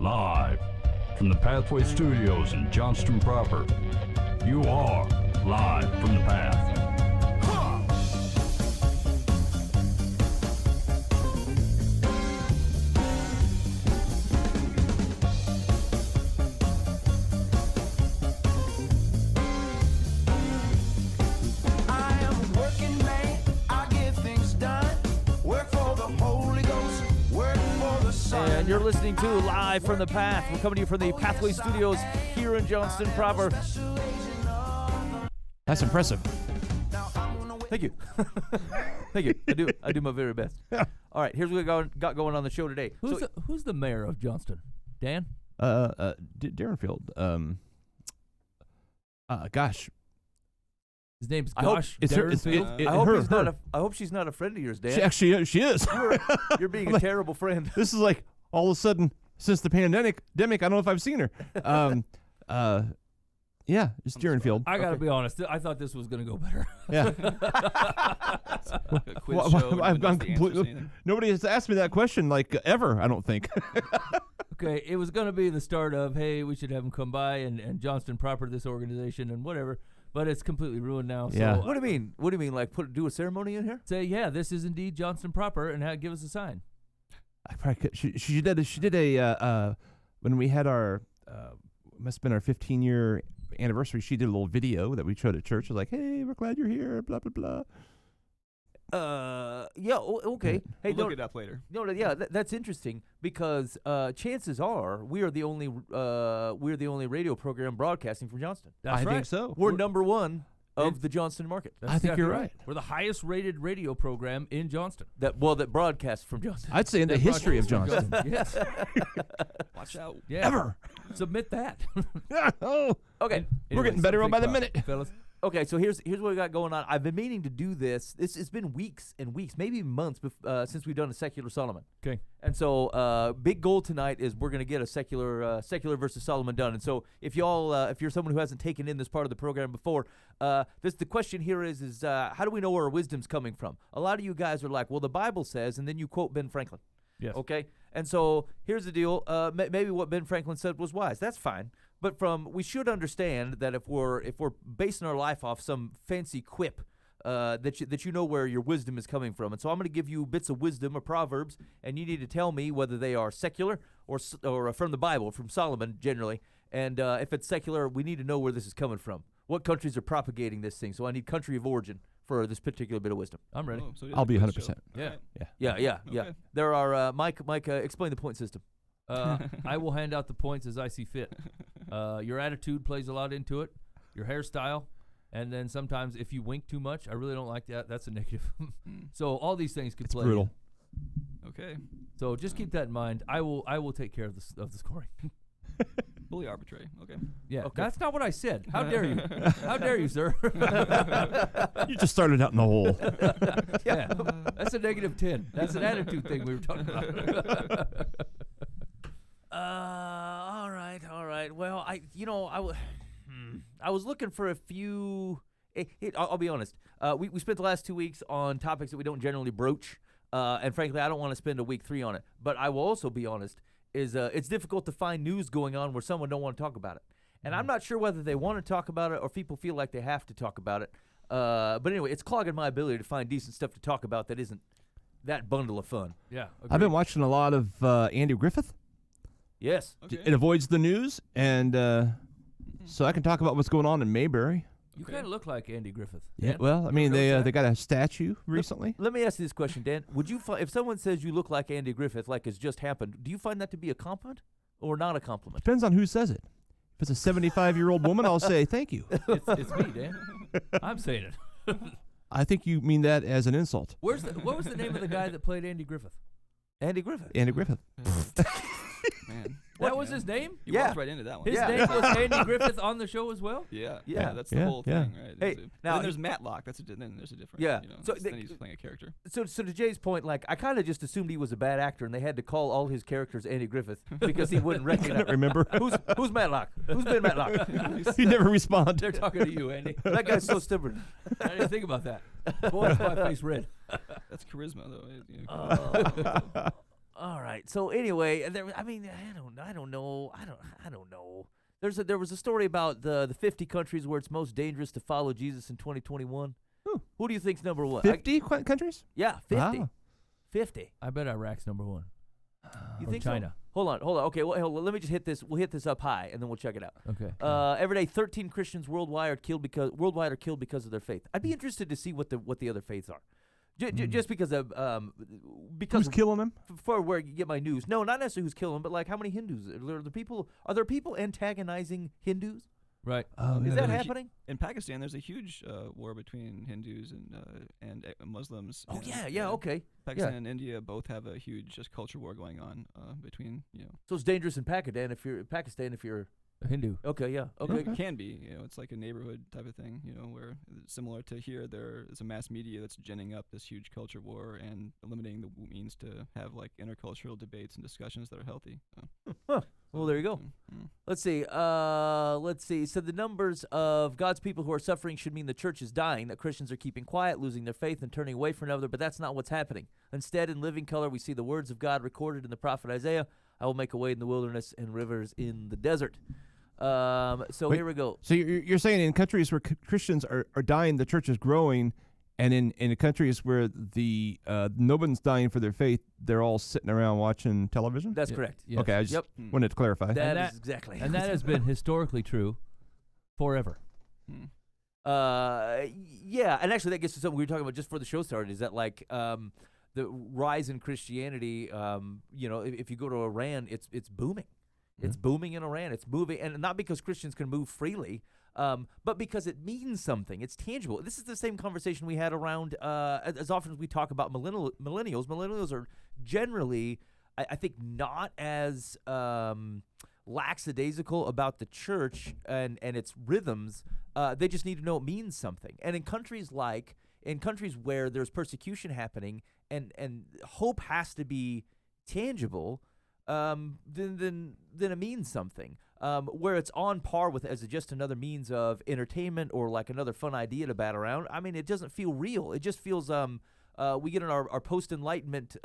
Live from the Pathway Studios in Johnston proper. You are live from the Path. And you're listening to Live from the Path. We're coming to you from the Pathway Studios here in Johnston proper. That's impressive. Thank you. Thank you. I do my very best. All right, here's what we got going on the show today. Who's the mayor of Johnston? Dan? Darrenfield. Gosh. His name's I hope Gosh it's her- Darrenfield? I hope she's not a friend of yours, Dan. She is. You're being a terrible friend. This is like all of a sudden since the pandemic. I don't know if I've seen her. Yeah, it's Darrenfield. I gotta be honest. I thought this was gonna go better. Yeah. A quiz show. I've gone completely. Nobody has asked me that question like ever. I don't think. Okay, it was gonna be the start of, hey, we should have him come by and Johnston proper this organization and whatever. But it's completely ruined now. Yeah. So What do you mean? What do you mean? Like do a ceremony in here? say, yeah, this is indeed Johnston proper, and give us a sign. I probably could. She did a when we had our must have been our 15-year anniversary. She did a little video that we showed at church. It was like, hey, we're glad you're here. Blah blah blah. Yeah. Okay. Hey, We'll look it up later. No, yeah, that's interesting because chances are we are the only radio program broadcasting from Johnston. That's I right. think so. We're number one of the Johnston market. That's I think exactly you're right. We're the highest rated radio program in Johnston. That broadcasts from Johnston. I'd say in the history of Johnston. Yes. Watch out. Yeah. Ever. Submit that. Oh, Okay. we're getting better something by the to think minute. about, fellas. Okay, so here's what we got going on. I've been meaning to do this. It's been weeks and weeks, maybe months since we've done a secular Solomon. Okay. And so, big goal tonight is we're going to get a secular versus Solomon done. And so, if you're someone who hasn't taken in this part of the program before, the question here is how do we know where our wisdom's coming from? A lot of you guys are like, well, the Bible says, and then you quote Ben Franklin. Yes. Okay. And so here's the deal. Maybe what Ben Franklin said was wise. That's fine. But we should understand that if we're basing our life off some fancy quip, that you know where your wisdom is coming from. And so I'm going to give you bits of wisdom or proverbs, and you need to tell me whether they are secular or from the Bible, from Solomon generally. And if it's secular, we need to know where this is coming from. What countries are propagating this thing? So I need country of origin for this particular bit of wisdom. I'm ready. Oh, so it is I'll a be quiz 100%. show. Yeah. Alright. Yeah. Okay. There are Mike. Explain the point system. I will hand out the points as I see fit. Your attitude plays a lot into it, your hairstyle, and then sometimes if you wink too much, I really don't like that. That's a negative. So all these things could play. Brutal. Okay. So just keep that in mind. I will take care of the scoring. Fully arbitrary. Okay. Yeah, Okay. that's not what I said. How dare you? How dare you, sir? You just started out in the hole. Yeah, that's a -10. That's an attitude thing we were talking about. All right. Well, I was looking for a few. I'll be honest. We spent the last 2 weeks on topics that we don't generally broach, and frankly, I don't want to spend a week 3 on it. But I will also be honest. It's difficult to find news going on where someone don't want to talk about it, and I'm not sure whether they want to talk about it or people feel like they have to talk about it. But anyway, it's clogging my ability to find decent stuff to talk about that isn't that bundle of fun. Yeah, I've been watching a lot of Andy Griffith. Yes. Okay. It avoids the news, and so I can talk about what's going on in Mayberry. You kind of look like Andy Griffith. Yeah. Dan. Well, I mean, notice that? they got a statue recently. Let me ask you this question, Dan. Would you if someone says you look like Andy Griffith, like has just happened, do you find that to be a compliment or not a compliment? Depends on who says it. If it's a 75-year-old woman, I'll say thank you. It's me, Dan. I'm saying it. I think you mean that as an insult. What was the name of the guy that played Andy Griffith? Andy Griffith. Andy Griffith. Man. That was his name? You Yeah. walked right into that one. His Yeah. name was Andy Griffith on the show as well? Yeah. Yeah. That's the Yeah, whole yeah. thing, right? Hey, But now then there's Matlock. Then there's a difference. Yeah. You know, So then he's playing a character. So to Jay's point, like I kind of just assumed he was a bad actor, and they had to call all his characters Andy Griffith because he wouldn't recognize. Remember? Who's Matlock? Who's Ben Matlock? He never respond. They're talking to you, Andy. That guy's so stubborn. I didn't think about that. Boy, is my face red. That's charisma, though. All right. So anyway, I mean, I don't know. There was a story about the 50 countries where it's most dangerous to follow Jesus in 2021. Who do you think's number one? 50 countries? Yeah, 50. Wow. 50. I bet Iraq's number one. You Or think China. so? Hold on. Okay, well, let me just hit this. We'll hit this up high, and then we'll check it out. Okay. Every day, 13 Christians worldwide are killed because of their faith. I'd be interested to see what the other faiths are, just because of Who's killing them? for where you get my news. No, not necessarily who's killing, but like how many Hindus are there people antagonizing Hindus? Right. Is that happening? In Pakistan, there's a huge war between Hindus and Muslims. Oh and, yeah, okay. Pakistan and India both have a huge just culture war going on between So it's dangerous in Pakistan if you're A Hindu. okay, yeah, okay. It can be, it's like a neighborhood type of thing, where similar to here, there is a mass media that's ginning up this huge culture war and eliminating the means to have like intercultural debates and discussions that are healthy. Well, there you go. Let's see. So the numbers of God's people who are suffering should mean the church is dying, that Christians are keeping quiet, losing their faith, and turning away from another, but that's not what's happening. Instead, in living color, we see the words of God recorded in the prophet Isaiah, I will make a way in the wilderness and rivers in the desert. Wait, here we go. So you're saying in countries where Christians are dying, the church is growing, and in countries where the no one's dying for their faith, they're all sitting around watching television? That's correct. Yes. Okay, I just Yep. wanted to clarify. That is exactly. And that has been historically true forever. Yeah, and actually that gets to something we were talking about just before the show started, is that like the rise in Christianity, if you go to Iran, it's booming. It's booming in Iran. It's moving, and not because Christians can move freely, but because it means something. It's tangible. This is the same conversation we had around, as often as we talk about millennials. Millennials are generally, I think, not as lackadaisical about the church and its rhythms. They just need to know it means something. And in countries where there's persecution happening and hope has to be tangible, then it means something. Where it's on par with as just another means of entertainment or like another fun idea to bat around. I mean, it doesn't feel real. It just feels we get in our post-enlightenment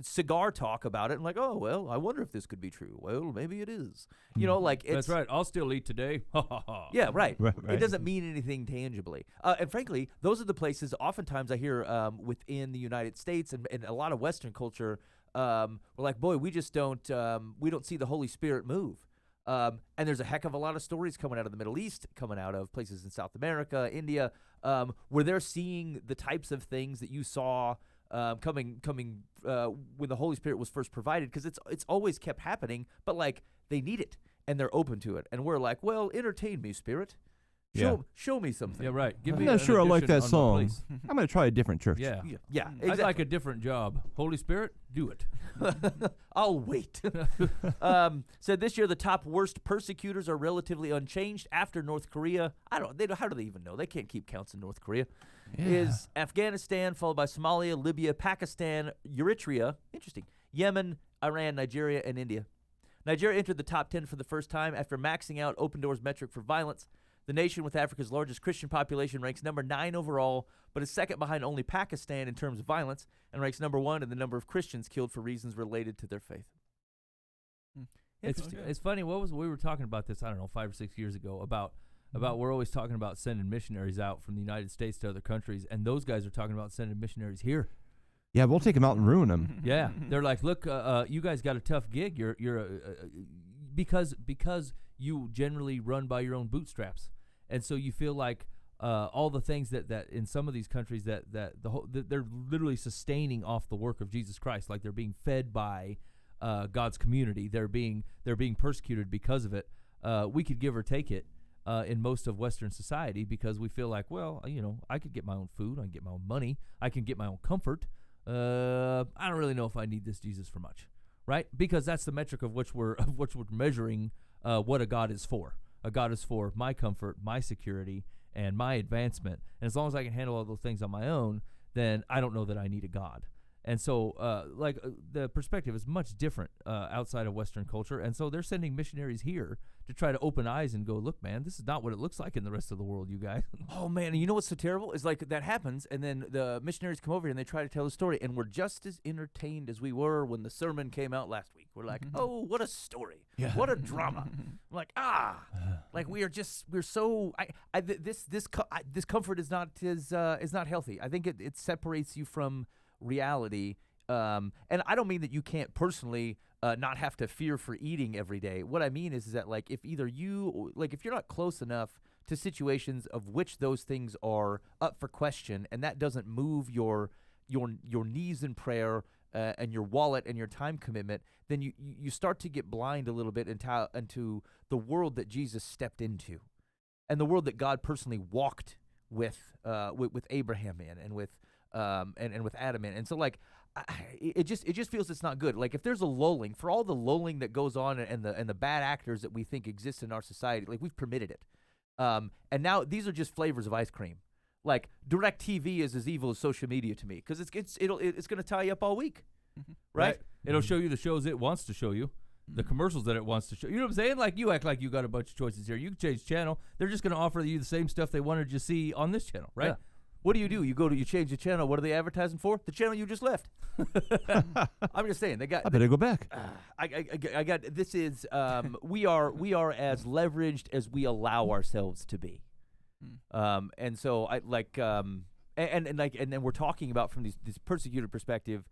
cigar talk about it and like, oh well, I wonder if this could be true. Well, maybe it is. Like it's That's right. I'll still eat today. yeah, right. Right. It doesn't mean anything tangibly. And frankly, those are the places oftentimes I hear within the United States and a lot of Western culture. We're like, boy, we just don't see the Holy Spirit move. And there's a heck of a lot of stories coming out of the Middle East, coming out of places in South America, India, where they're seeing the types of things that you saw coming when the Holy Spirit was first provided, because it's always kept happening, but like they need it and they're open to it, and we're like, well, entertain me, Spirit. Show me something. Yeah, right. Give I'm me not an sure I like addition that on my song. place. I'm going to try a different church. Yeah. Yeah, I'd exactly. like a different job. Holy Spirit, do it. I'll wait. Said this year the top worst persecutors are relatively unchanged after North Korea. How do they even know? They can't keep counts in North Korea. Is Afghanistan, followed by Somalia, Libya, Pakistan, Eritrea, interesting, Yemen, Iran, Nigeria, and India. Nigeria entered the top 10 for the first time after maxing out Open Doors metric for violence. The nation with Africa's largest Christian population ranks number 9 overall, but is second behind only Pakistan in terms of violence, and ranks number 1 in the number of Christians killed for reasons related to their faith. It's funny. We were talking about this, I don't know, 5 or 6 years ago about we're always talking about sending missionaries out from the United States to other countries, and those guys are talking about sending missionaries here. Yeah, we'll take them out and ruin them. Yeah, they're like, look, you guys got a tough gig. You're because you generally run by your own bootstraps, and so you feel like all the things that in some of these countries that they're literally sustaining off the work of Jesus Christ, like they're being fed by God's community. They're being persecuted because of it. We could give or take it in most of Western society because we feel like, well, I could get my own food, I can get my own money, I can get my own comfort. I don't really know if I need this Jesus for much, right? Because that's the metric of which we're measuring what a God is for. A God is for my comfort, my security, and my advancement. And as long as I can handle all those things on my own, then I don't know that I need a God. And so, the perspective is much different outside of Western culture. And so they're sending missionaries here to try to open eyes and go, look, man, this is not what it looks like in the rest of the world, you guys. Oh man, and you know what's so terrible is like that happens, and then the missionaries come over here and they try to tell the story, and we're just as entertained as we were when the sermon came out last week. We're like, oh, what a story, what a drama. I'm like, like we're so this comfort is not healthy. I think it separates you from reality, and I don't mean that you can't personally not have to fear for eating every day. What I mean is that like if either you if you're not close enough to situations of which those things are up for question, and that doesn't move your knees in prayer and your wallet and your time commitment, then you start to get blind a little bit into the world that Jesus stepped into, and the world that God personally walked with Abraham in, and with Adam in, and so like. It just feels it's not good. Like if there's a lulling, for all the lulling that goes on and the bad actors that we think exist in our society, like we've permitted it. And now these are just flavors of ice cream. Like DirecTV is as evil as social media to me, because it's going to tie you up all week, right? It'll show you the shows it wants to show you, the commercials that it wants to show. You know what I'm saying? Like you act like you got a bunch of choices here. You can change channel. They're just going to offer you the same stuff they wanted you to see on this channel, right? Yeah. What do? You change the channel. What are they advertising for? The channel you just left. I'm just saying they got. I better go back. I got. This is. We are as leveraged as we allow ourselves to be. And so I like. And then we're talking about from this persecuted perspective.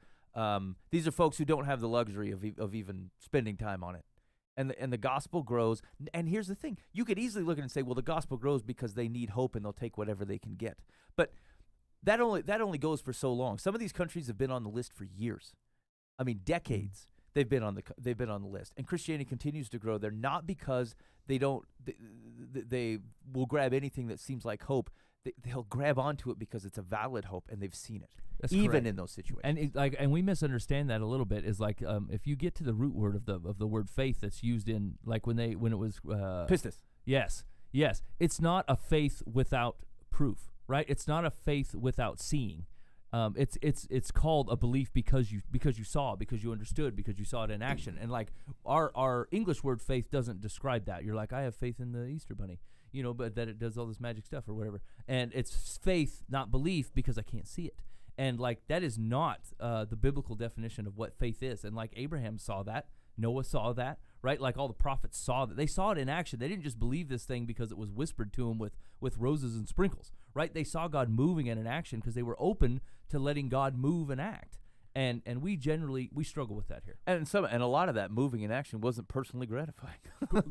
These are folks who don't have the luxury of even spending time on it. And the gospel grows. And here's the thing. You could easily look at it and say, well, the gospel grows because they need hope and they'll take whatever they can get. But that only goes for so long. Some of these countries have been on the list for years. I mean, decades. They've been on the list. And Christianity continues to grow there, not because they will grab anything that seems like hope. They'll grab onto it because it's a valid hope and they've seen it. That's even correct. In those situations. And we misunderstand that a little bit. Is like if you get to the root word of the word faith that's used in like when it was pistis. Yes. It's not a faith without proof, right? It's not a faith without seeing. It's called a belief because you saw, because you understood, because you saw it in action. And like our English word faith doesn't describe that. You're like, I have faith in the Easter Bunny, but that it does all this magic stuff or whatever. And it's faith, not belief, because I can't see it. And like that is not the biblical definition of what faith is. And like Abraham saw that, Noah saw that, right? Like all the prophets saw that. They saw it in action. They didn't just believe this thing because it was whispered to them with roses and sprinkles, right? They saw God moving and in action because they were open to letting God move and act. And we struggle with that here. And a lot of that moving in action wasn't personally gratifying.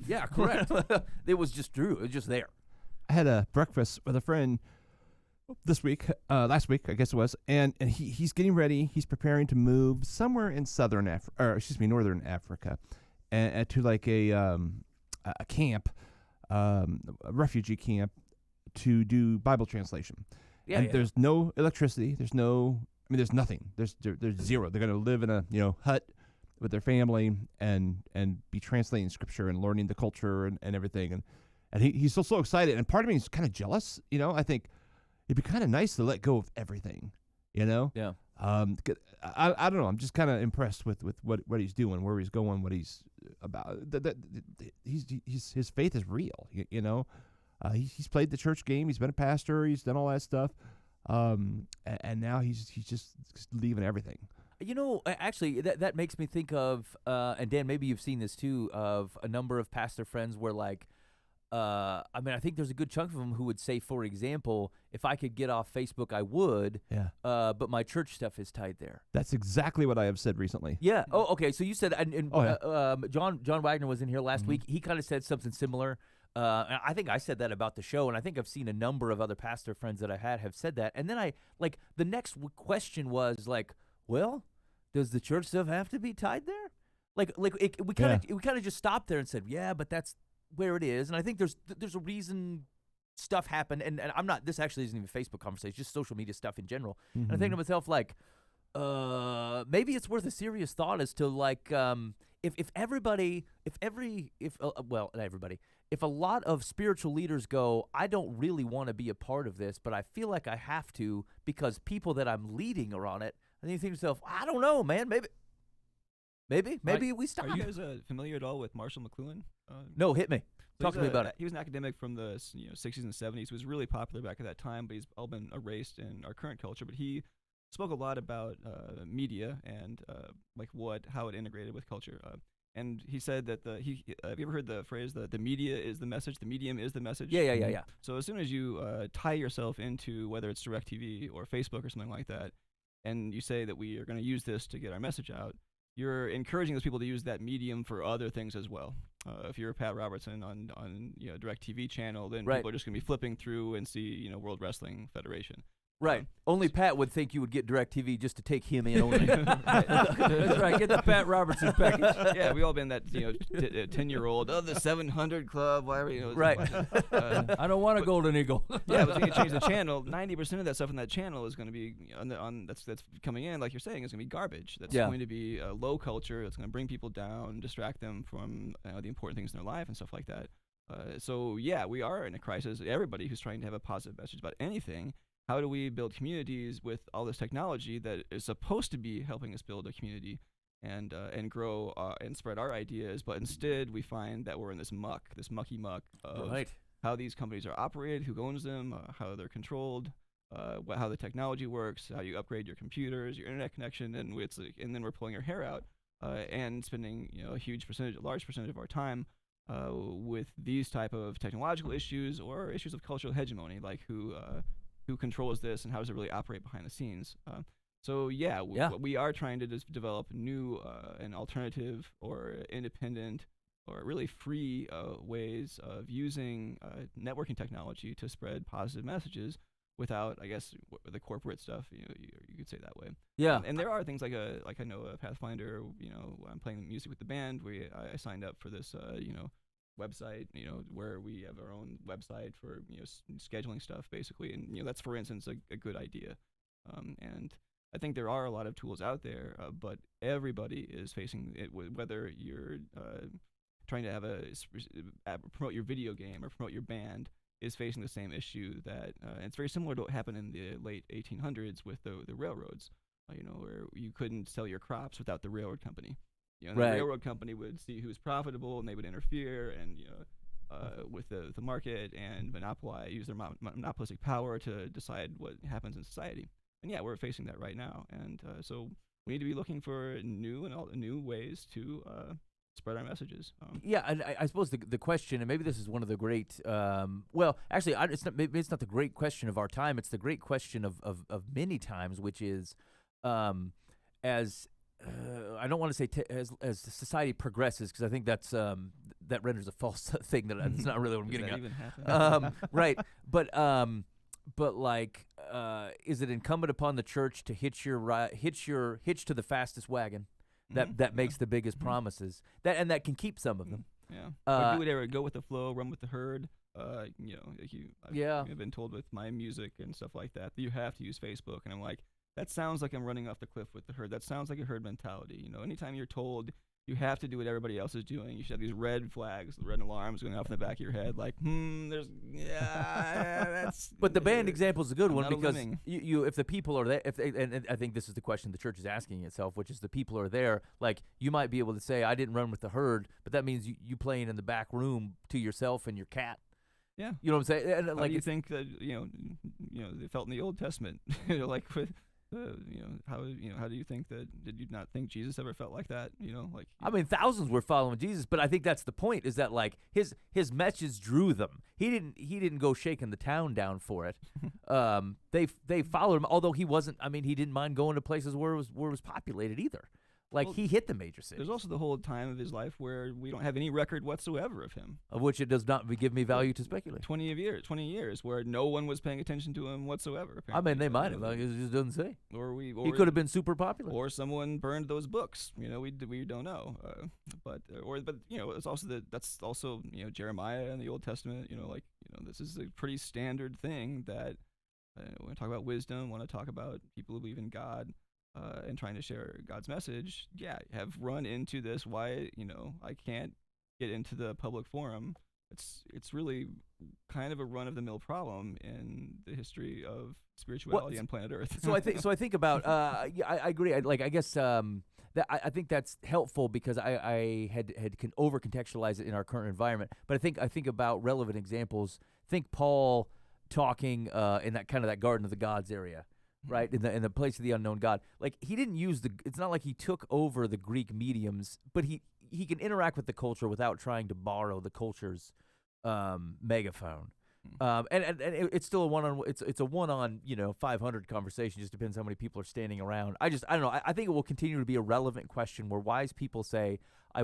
Yeah, correct. It was just true. It was just there. I had a breakfast with a friend last week, I guess it was, and he's getting ready. He's preparing to move somewhere in northern Africa, and to like a camp, a refugee camp, to do Bible translation. Yeah, and there's no electricity. There's nothing. There's zero. They're going to live in a hut with their family and be translating scripture and learning the culture and everything. And he's so excited. And part of me is kind of jealous. I think it'd be kind of nice to let go of everything. Yeah. I don't know. I'm just kind of impressed with what he's doing, where he's going, what he's about. His faith is real. He's played the church game. He's been a pastor. He's done all that stuff. And now he's just leaving everything. Actually, that makes me think of, and Dan, maybe you've seen this too, of a number of pastor friends where like, I think there's a good chunk of them who would say, for example, if I could get off Facebook, I would. Yeah. But my church stuff is tied there. That's exactly what I have said recently. Yeah. Oh, okay. So you said, John Wagner was in here last week. He kind of said something similar. And I think I said that about the show, and I think I've seen a number of other pastor friends that I have said that. And then the next question was like, well, does the church stuff have to be tied there? We kind of just stopped there and said, yeah, but that's where it is. And I think there's a reason stuff happened, and I'm not. This actually isn't even a Facebook conversation, just social media stuff in general. And I think to myself like, maybe it's worth a serious thought as to like, if a lot of spiritual leaders go, I don't really want to be a part of this, but I feel like I have to because people that I'm leading are on it. And then you think to yourself, I don't know, man. Maybe we stop. Are you guys familiar at all with Marshall McLuhan? No, hit me. So Talk to me about it. He was an academic from the 60s and 70s. He was really popular back at that time, but he's all been erased in our current culture. But he spoke a lot about media and how it integrated with culture. And he said that have you ever heard the phrase that the media is the message, the medium is the message? Yeah. So as soon as you tie yourself into whether it's DirecTV or Facebook or something like that, and you say that we are going to use this to get our message out, you're encouraging those people to use that medium for other things as well. If you're Pat Robertson on DirecTV channel, then Right. people are just going to be flipping through and see World Wrestling Federation. Right. Only Pat would think you would get DirecTV just to take him in only. That's right. Get the Pat Robertson package. Yeah, we all been that 10-year-old the 700 Club, whatever. Right. I don't want a golden eagle. Yeah, but when you change the channel, 90% of that stuff in that channel is going to be that's coming in, like you're saying, is going to be garbage. That's Yeah. going to be low culture. It's going to bring people down, distract them from the important things in their life and stuff like that. So yeah, we are in a crisis. Everybody who's trying to have a positive message about anything. How do we build communities with all this technology that is supposed to be helping us build a community and grow and spread our ideas? But instead, we find that we're in this mucky muck of Right. how these companies are operated, who owns them, how they're controlled, how the technology works, how you upgrade your computers, your internet connection, and then we're pulling our hair out and spending a large percentage of our time with these type of technological issues or issues of cultural hegemony, like who controls this and how does it really operate behind the scenes. So we are trying to just develop new and alternative or independent or really free ways of using networking technology to spread positive messages without, I guess, the corporate stuff. You could say that way. Yeah. And there are things like I know a Pathfinder. I'm playing music with the band. I signed up for this website, where we have our own website for scheduling stuff basically, and that's, for instance, a good idea. And I think there are a lot of tools out there, but everybody is facing it. Whether you're trying to have promote your video game or promote your band, is facing the same issue that it's very similar to what happened in the late 1800s with the railroads. Where you couldn't sell your crops without the railroad company. And Right. the railroad company would see who was profitable, and they would interfere and with the market and use their monopolistic power to decide what happens in society. And yeah, we're facing that right now. And so we need to be looking for new ways to spread our messages. Yeah, and I suppose the question, and maybe this is one of the great, maybe it's not the great question of our time. It's the great question of many times, which is, I don't want to say as society progresses, because I think that's that renders a false thing. That's not really what I'm getting that at. even happen? Right, but like, is it incumbent upon the church to hitch to the fastest wagon that makes the biggest promises that can keep some of them? Yeah. But who would ever go with the flow, run with the herd? I've been told with my music and stuff like that you have to use Facebook, and I'm like, that sounds like I'm running off the cliff with the herd. That sounds like a herd mentality. Anytime you're told you have to do what everybody else is doing, you should have these red flags, red alarms going off in the back of your head, like, that's. But the band example is a good I'm one, not a because lemming. if the people are there, and I think this is the question the church is asking itself, which is the people are there. Like, you might be able to say, I didn't run with the herd, but that means you playing in the back room to yourself and your cat. Yeah. You know what I'm saying? And How like, do you think that they felt in the Old Testament? Like with. How do you think that? Did you not think Jesus ever felt like that? I mean, thousands were following Jesus, but I think that's the point. Is that like his message drew them? He didn't go shaking the town down for it. They followed him, although he wasn't. I mean, he didn't mind going to places where it was populated either. Like, he hit the major cities. There's also the whole time of his life where we don't have any record whatsoever of him. Of which it does not give me value to speculate. 20 years where no one was paying attention to him whatsoever. I mean, they apparently. might have. Like, it just doesn't say. Or He could have been super popular. or someone burned those books. We don't know. But it's also that's also Jeremiah in the Old Testament. This is a pretty standard thing that when we talk about wisdom, want to talk about people who believe in God. And trying to share God's message, have run into this. Why, I can't get into the public forum. It's really kind of a run-of-the-mill problem in the history of spirituality on planet Earth. So I think about. I agree. I guess I think that's helpful because I had can over contextualize it in our current environment. But I think about relevant examples. Think Paul talking in that kind of that Garden of the Gods area, right? In the place of the unknown God. Like he didn't use it's not like he took over the Greek mediums, but he can interact with the culture without trying to borrow the culture's megaphone. And it's still a one-on. It's a one-on 500 conversation. Just depends how many people are standing around. I don't know. I think it will continue to be a relevant question where wise people say, I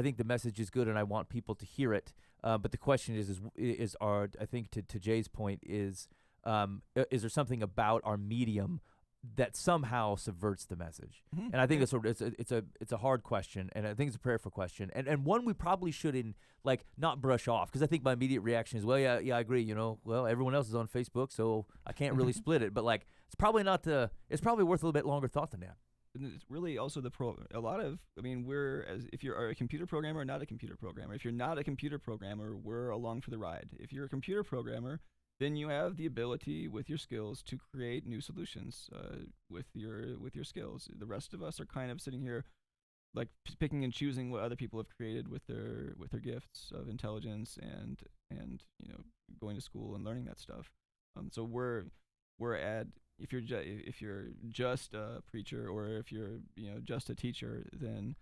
think the message is good and I want people to hear it. But the question is I think to Jay's point is there something about our medium that somehow subverts the message? And I think it's a hard question, and I think it's a prayerful question, and one we probably shouldn't not brush off, because I think my immediate reaction is, well, yeah, I agree. Well, everyone else is on Facebook, so I can't really split it. But it's probably it's probably worth a little bit longer thought than that. And it's really also if you're a computer programmer or not a computer programmer. If you're not a computer programmer, we're along for the ride. If you're a computer programmer, then you have the ability with your skills to create new solutions with your skills. The rest of us are kind of sitting here picking and choosing what other people have created with their gifts of intelligence and going to school and learning that stuff. So we're at, if you're just a preacher, or if you're just a teacher, then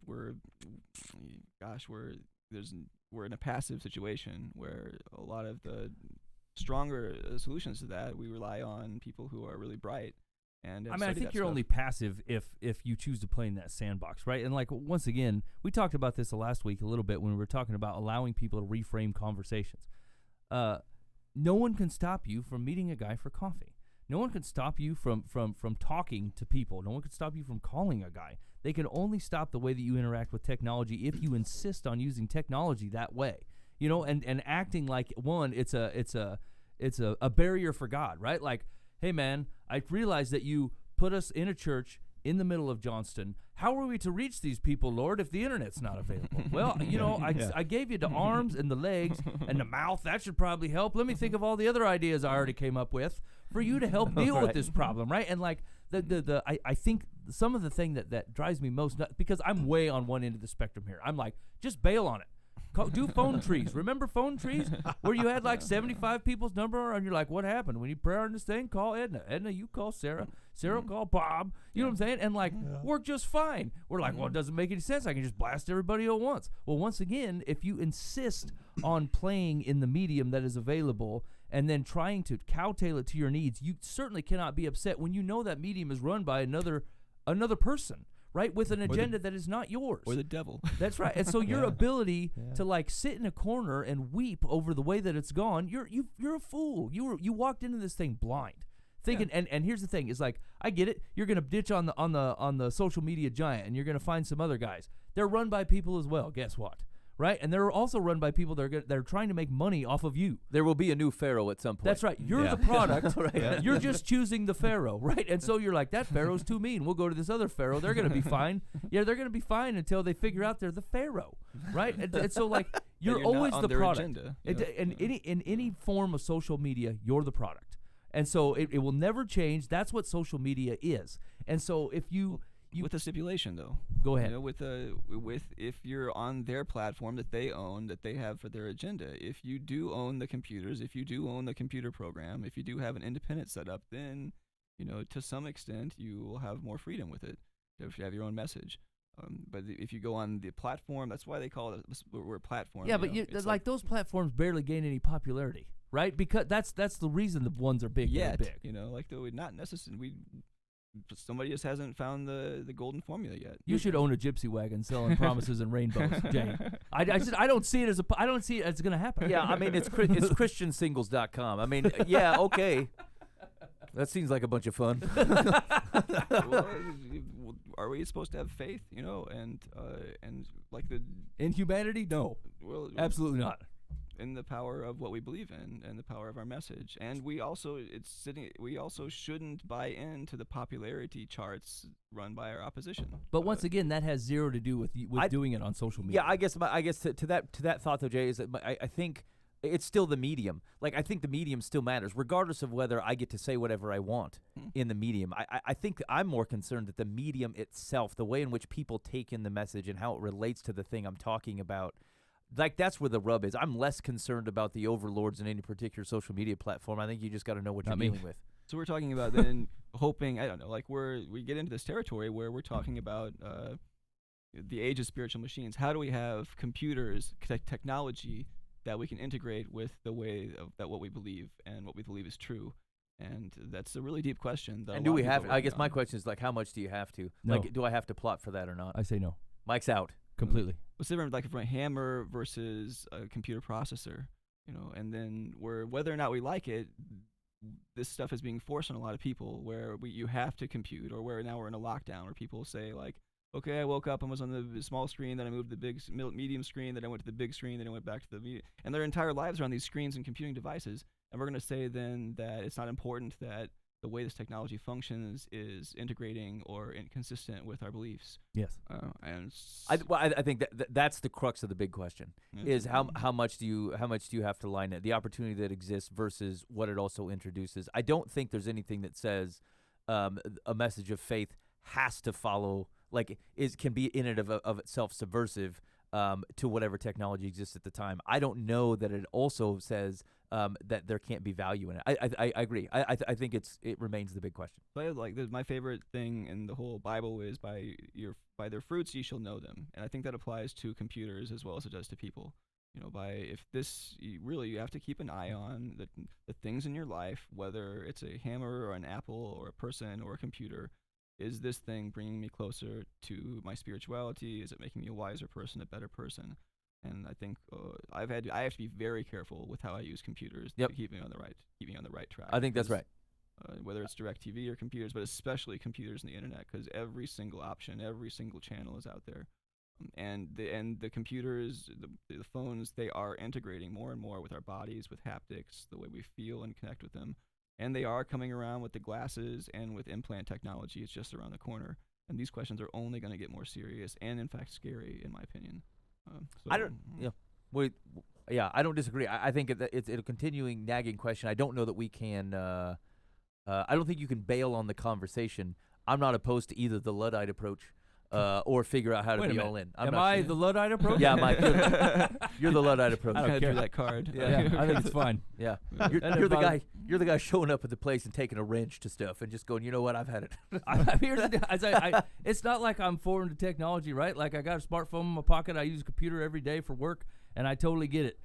we're in a passive situation where a lot of the stronger solutions to that, we rely on people who are really bright. And I think you're only passive if you choose to play in that sandbox, right? And once again, we talked about this last week a little bit when we were talking about allowing people to reframe conversations. No one can stop you from meeting a guy for coffee. No one can stop you from talking to people. No one can stop you from calling a guy. They can only stop the way that you interact with technology if you insist on using technology that way. And acting like it's a barrier for God, right? Hey man, I realize that you put us in a church in the middle of Johnston. How are we to reach these people, Lord, if the internet's not available? Well, I gave you the arms and the legs and the mouth. That should probably help. Let me think of all the other ideas I already came up with for you to help deal with this problem, right? And I think some of the thing that drives me most nuts, because I'm way on one end of the spectrum here. I'm just bail on it. Do phone trees. Remember phone trees where you had 75 people's number, and you're like, what happened? When you pray on this thing, call Edna. Edna, you call Sarah. Sarah, call Bob. You know what I'm saying? And work just fine. We're well, it doesn't make any sense. I can just blast everybody at once. Well, once again, if you insist on playing in the medium that is available and then trying to cowtail it to your needs, you certainly cannot be upset when you know that medium is run by another person, right, with an agenda that is not yours. Or the devil. That's right. And so your ability to sit in a corner and weep over the way that it's gone, you're a fool. You walked into this thing blind, thinking. And here's the thing: is I get it. You're gonna ditch on the social media giant, and you're gonna find some other guys. They're run by people as well. Guess what? Right, and they're also run by people that are trying to make money off of you. There will be a new pharaoh at some point. That's right. You're the product. Right? You're just choosing the pharaoh, right? And so you're that pharaoh's too mean. We'll go to this other pharaoh. They're going to be fine. Yeah, they're going to be fine until they figure out they're the pharaoh, right? And so you're always the product. In any form of social media, you're the product, and so it will never change. That's what social media is. And so if you with a stipulation, though. Go ahead. With if you're on their platform that they own, that they have for their agenda. If you do own the computers, if you do own the computer program, if you do have an independent setup, then to some extent you will have more freedom with it if you have your own message. But if you go on the platform, that's why they call it we're platform. Yeah, but those platforms barely gain any popularity, right? Because that's the reason the ones are big. Yet, big. Though not necessarily somebody just hasn't found the golden formula yet. You should own a gypsy wagon selling promises and rainbows, Jay. I don't see it as going to happen. Yeah, I mean it's ChristianSingles.com. I mean, yeah, okay. That seems like a bunch of fun. Well, are we supposed to have faith? And in humanity? No. Well, absolutely not. In the power of what we believe in and the power of our message. And we also shouldn't buy into the popularity charts run by our opposition. But once again, that has zero to do with doing it on social media. Yeah, I guess to that thought though, Jay, is that I think it's still the medium. Like, I think the medium still matters, regardless of whether I get to say whatever I want in the medium. I think I'm more concerned that the medium itself, the way in which people take in the message and how it relates to the thing I'm talking about, like, that's where the rub is. I'm less concerned about the overlords in any particular social media platform. I think you just got to know what you're dealing with. So we're talking about then hoping, I don't know, like we get into this territory where we're talking about the age of spiritual machines. How do we have computers, technology that we can integrate with the way that what we believe and what we believe is true? And that's a really deep question. And do we have, I guess my question is, like, how much do you have to? No. Like, do I have to plot for that or not? I say no. Mike's out. Completely. What's the difference, like, from a hammer versus a computer processor? And then whether or not we like it, this stuff is being forced on a lot of people where you have to compute, or where now we're in a lockdown where people say, like, okay, I woke up and was on the small screen, then I moved to the medium screen, then I went to the big screen, then I went back to the medium. And their entire lives are on these screens and computing devices. And we're going to say then that it's not important that the way this technology functions is integrating or inconsistent with our beliefs. Yes. I think that's the crux of the big question, is how much do you have to line it, the opportunity that exists versus what it also introduces. I don't think there's anything that says a message of faith has to follow, like, can be in and of itself subversive to whatever technology exists at the time. I don't know that it also says that there can't be value in it. I agree. I think it remains the big question. My favorite thing in the whole Bible is by their fruits ye shall know them, and I think that applies to computers as well as it does to people. You have to keep an eye on the things in your life, whether it's a hammer or an apple or a person or a computer. Is this thing bringing me closer to my spirituality? Is it making me a wiser person, a better person? And I think I have to be very careful with how I use computers to keep me on the right track. I think that's right. Whether it's DirecTV or computers, but especially computers and the internet, because every single option, every single channel is out there, and the computers, the phones, they are integrating more and more with our bodies, with haptics, the way we feel and connect with them. And they are coming around with the glasses and with implant technology. It's just around the corner. And these questions are only going to get more serious and, in fact, scary, in my opinion. I don't disagree. I think it's a continuing nagging question. I don't know that we can. I don't think you can bail on the conversation. I'm not opposed to either the Luddite approach or figure out how to be all in. Am I the Luddite approach? Yeah, Mike. You're the Luddite approach. I don't care that card. Yeah, I think it's fine. Yeah, you're the guy. You're the guy showing up at the place and taking a wrench to stuff and just going, you know what, I've had it. I'm here it's not like I'm foreign to technology, right? Like, I got a smartphone in my pocket. I use a computer every day for work, and I totally get it.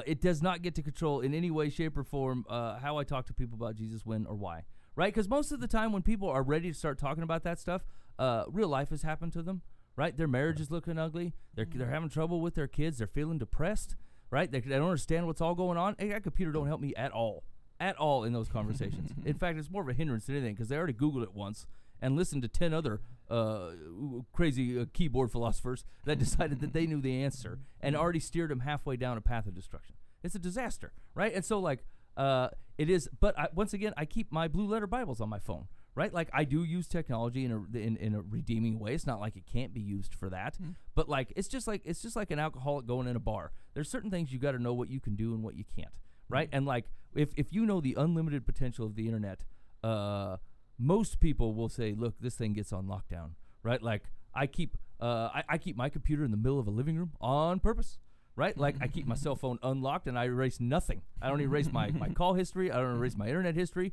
It does not get to control in any way, shape, or form how I talk to people about Jesus, when, or why, right? Because most of the time when people are ready to start talking about that stuff, real life has happened to them, right? Their marriage is looking ugly. They're having trouble with their kids. They're feeling depressed, right? They don't understand what's all going on. Hey, that computer don't help me at all in those conversations. In fact, it's more of a hindrance than anything, because they already Googled it once and listened to 10 other crazy keyboard philosophers that decided that they knew the answer and already steered them halfway down a path of destruction. It's a disaster, right? And so, like, it is. But once again, I keep my Blue Letter Bibles on my phone, right? Like, I do use technology in a redeeming way. It's not like it can't be used for that. But, like, it's just like an alcoholic going in a bar. There's certain things you got to know what you can do and what you can't, right? And, like, if you know the unlimited potential of the internet, most people will say, look, this thing gets on lockdown, right? Like, I keep my computer in the middle of a living room on purpose, right? Like, I keep my cell phone unlocked and I erase nothing. I don't erase my call history. I don't erase my internet history,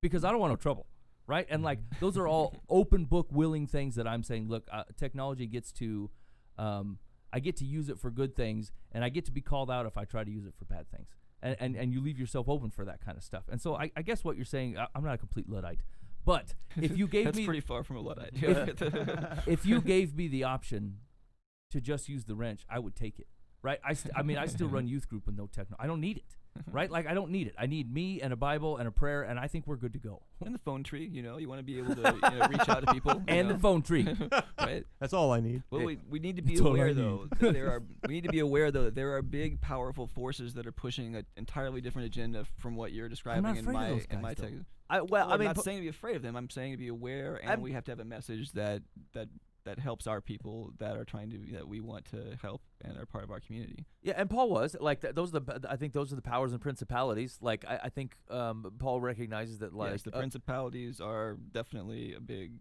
because I don't want no trouble, right? And, like, those are all open book willing things that I'm saying, look, technology gets to, I get to use it for good things, and I get to be called out if I try to use it for bad things. And you leave yourself open for that kind of stuff. And so I guess what you're saying, I'm not a complete Luddite, but if you gave That's me... pretty far from a Luddite. if you gave me the option to just use the wrench, I would take it, right? I still run youth group with no techno. I don't need it, right? Like, I don't need it. I need me and a Bible and a prayer, and I think we're good to go. And the phone tree, you want to be able to reach out to people. And the phone tree. Right? That's all I need. Well, we need to be aware, though, that there are big, powerful forces that are pushing an entirely different agenda from what you're describing in my text. I'm not saying to be afraid of them. I'm saying to be aware, and we have to have a message that helps our people that we want to help. and are part of our community. Yeah, and Paul was like I think those are the powers and principalities. Like I think Paul recognizes that like Yes, the principalities are definitely a big,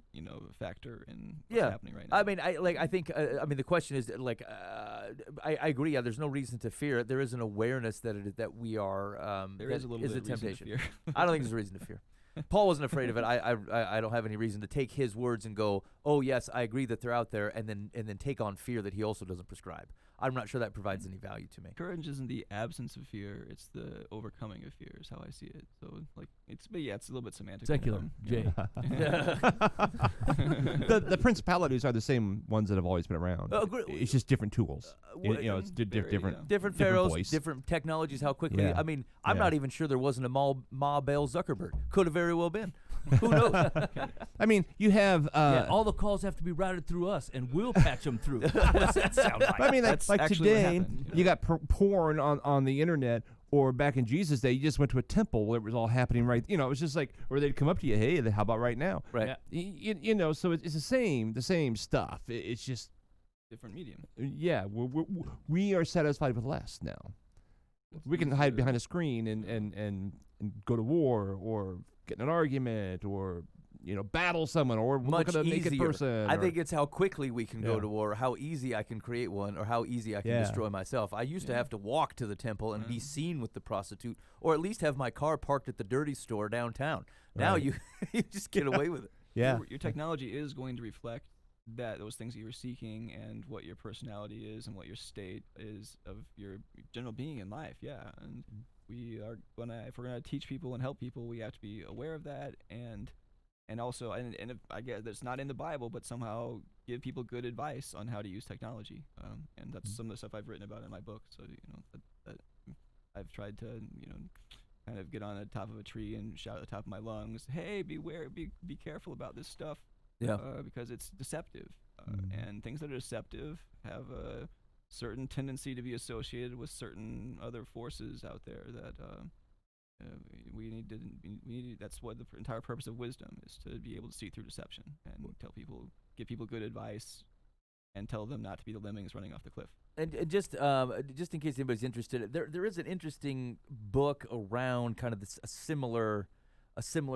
factor in what's happening right now. I mean, I think the question is like I agree. Yeah, there's no reason to fear. There is an awareness that we are. There that is a little bit of reason to temptation. fear. I don't think there's a reason to fear. Paul wasn't afraid of it. I don't have any reason to take his words and go, oh yes, I agree that they're out there, and then take on fear that he also doesn't prescribe. I'm not sure that provides any value to me. Courage isn't the absence of fear; it's the overcoming of fear. Is how I see it. So, like, it's a little bit semantic. Secular, Jay. The principalities are the same ones that have always been around. It's just different tools. It's different. Different pharaohs, voice. different technologies. How quickly? Yeah. I mean, I'm Yeah. not even sure there wasn't a Ma Bell Zuckerberg. Could have very well been. Who knows? I mean, you have. Yeah, all the calls have to be routed through us, and we'll patch them through. What's that sound like? I mean, That's like actually what today, happened, you got porn on the internet, or back in Jesus' day, you just went to a temple where it was all happening right. It was just like, or they'd come up to you, hey, how about right now? Right. Yeah. So it's the same stuff. It's just, different medium. yeah, we are satisfied with less now. We can hide behind a screen and go to war, or get in an argument, or battle someone, or Much look at a naked easier. person. I or- think it's how quickly we can go Yeah. to war, how easy I can create one, or how easy I can Yeah. destroy myself. I used to Yeah. have to walk to the temple and be Mhm. seen with the prostitute, or at least have my car parked at the dirty store downtown. Now Right. you just get away with it. yeah. Your technology is going to reflect those things that you're seeking, and what your personality is, and what your state is of your general being in life. Yeah, and if we're gonna teach people and help people, we have to be aware of that, and also, and if, I guess that's not in the Bible, but somehow give people good advice on how to use technology. And that's some of the stuff I've written about in my book. So that I've tried to kind of get on the top of a tree and shout at the top of my lungs, "Hey, beware! Be careful about this stuff." Yeah. Because it's deceptive, Mhm. and things that are deceptive have a certain tendency to be associated with certain other forces out there that we need to. That's what the entire purpose of wisdom is, to be able to see through deception and give people good advice, and tell them not to be the lemmings running off the cliff. And just in case anybody's interested, there is an interesting book around kind of a similar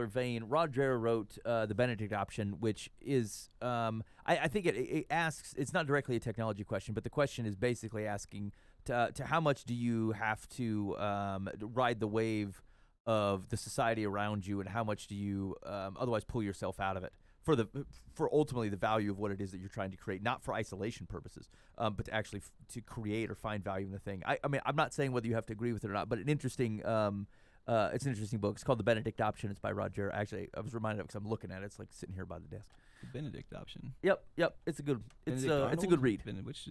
vein. Roger wrote The Benedict Option, which is I think it asks, it's not directly a technology question, but the question is basically asking to how much do you have to ride the wave of the society around you, and how much do you otherwise pull yourself out of it for ultimately the value of what it is that you're trying to create, not for isolation purposes, but to actually to create or find value in the thing. I mean, I'm not saying whether you have to agree with it or not, but an interesting it's an interesting book. It's called The Benedict Option. It's by Roger. Actually, I was reminded of it because I'm looking at it. It's like sitting here by the desk. The Benedict Option. Yep. It's a good. It's Benedict a good read.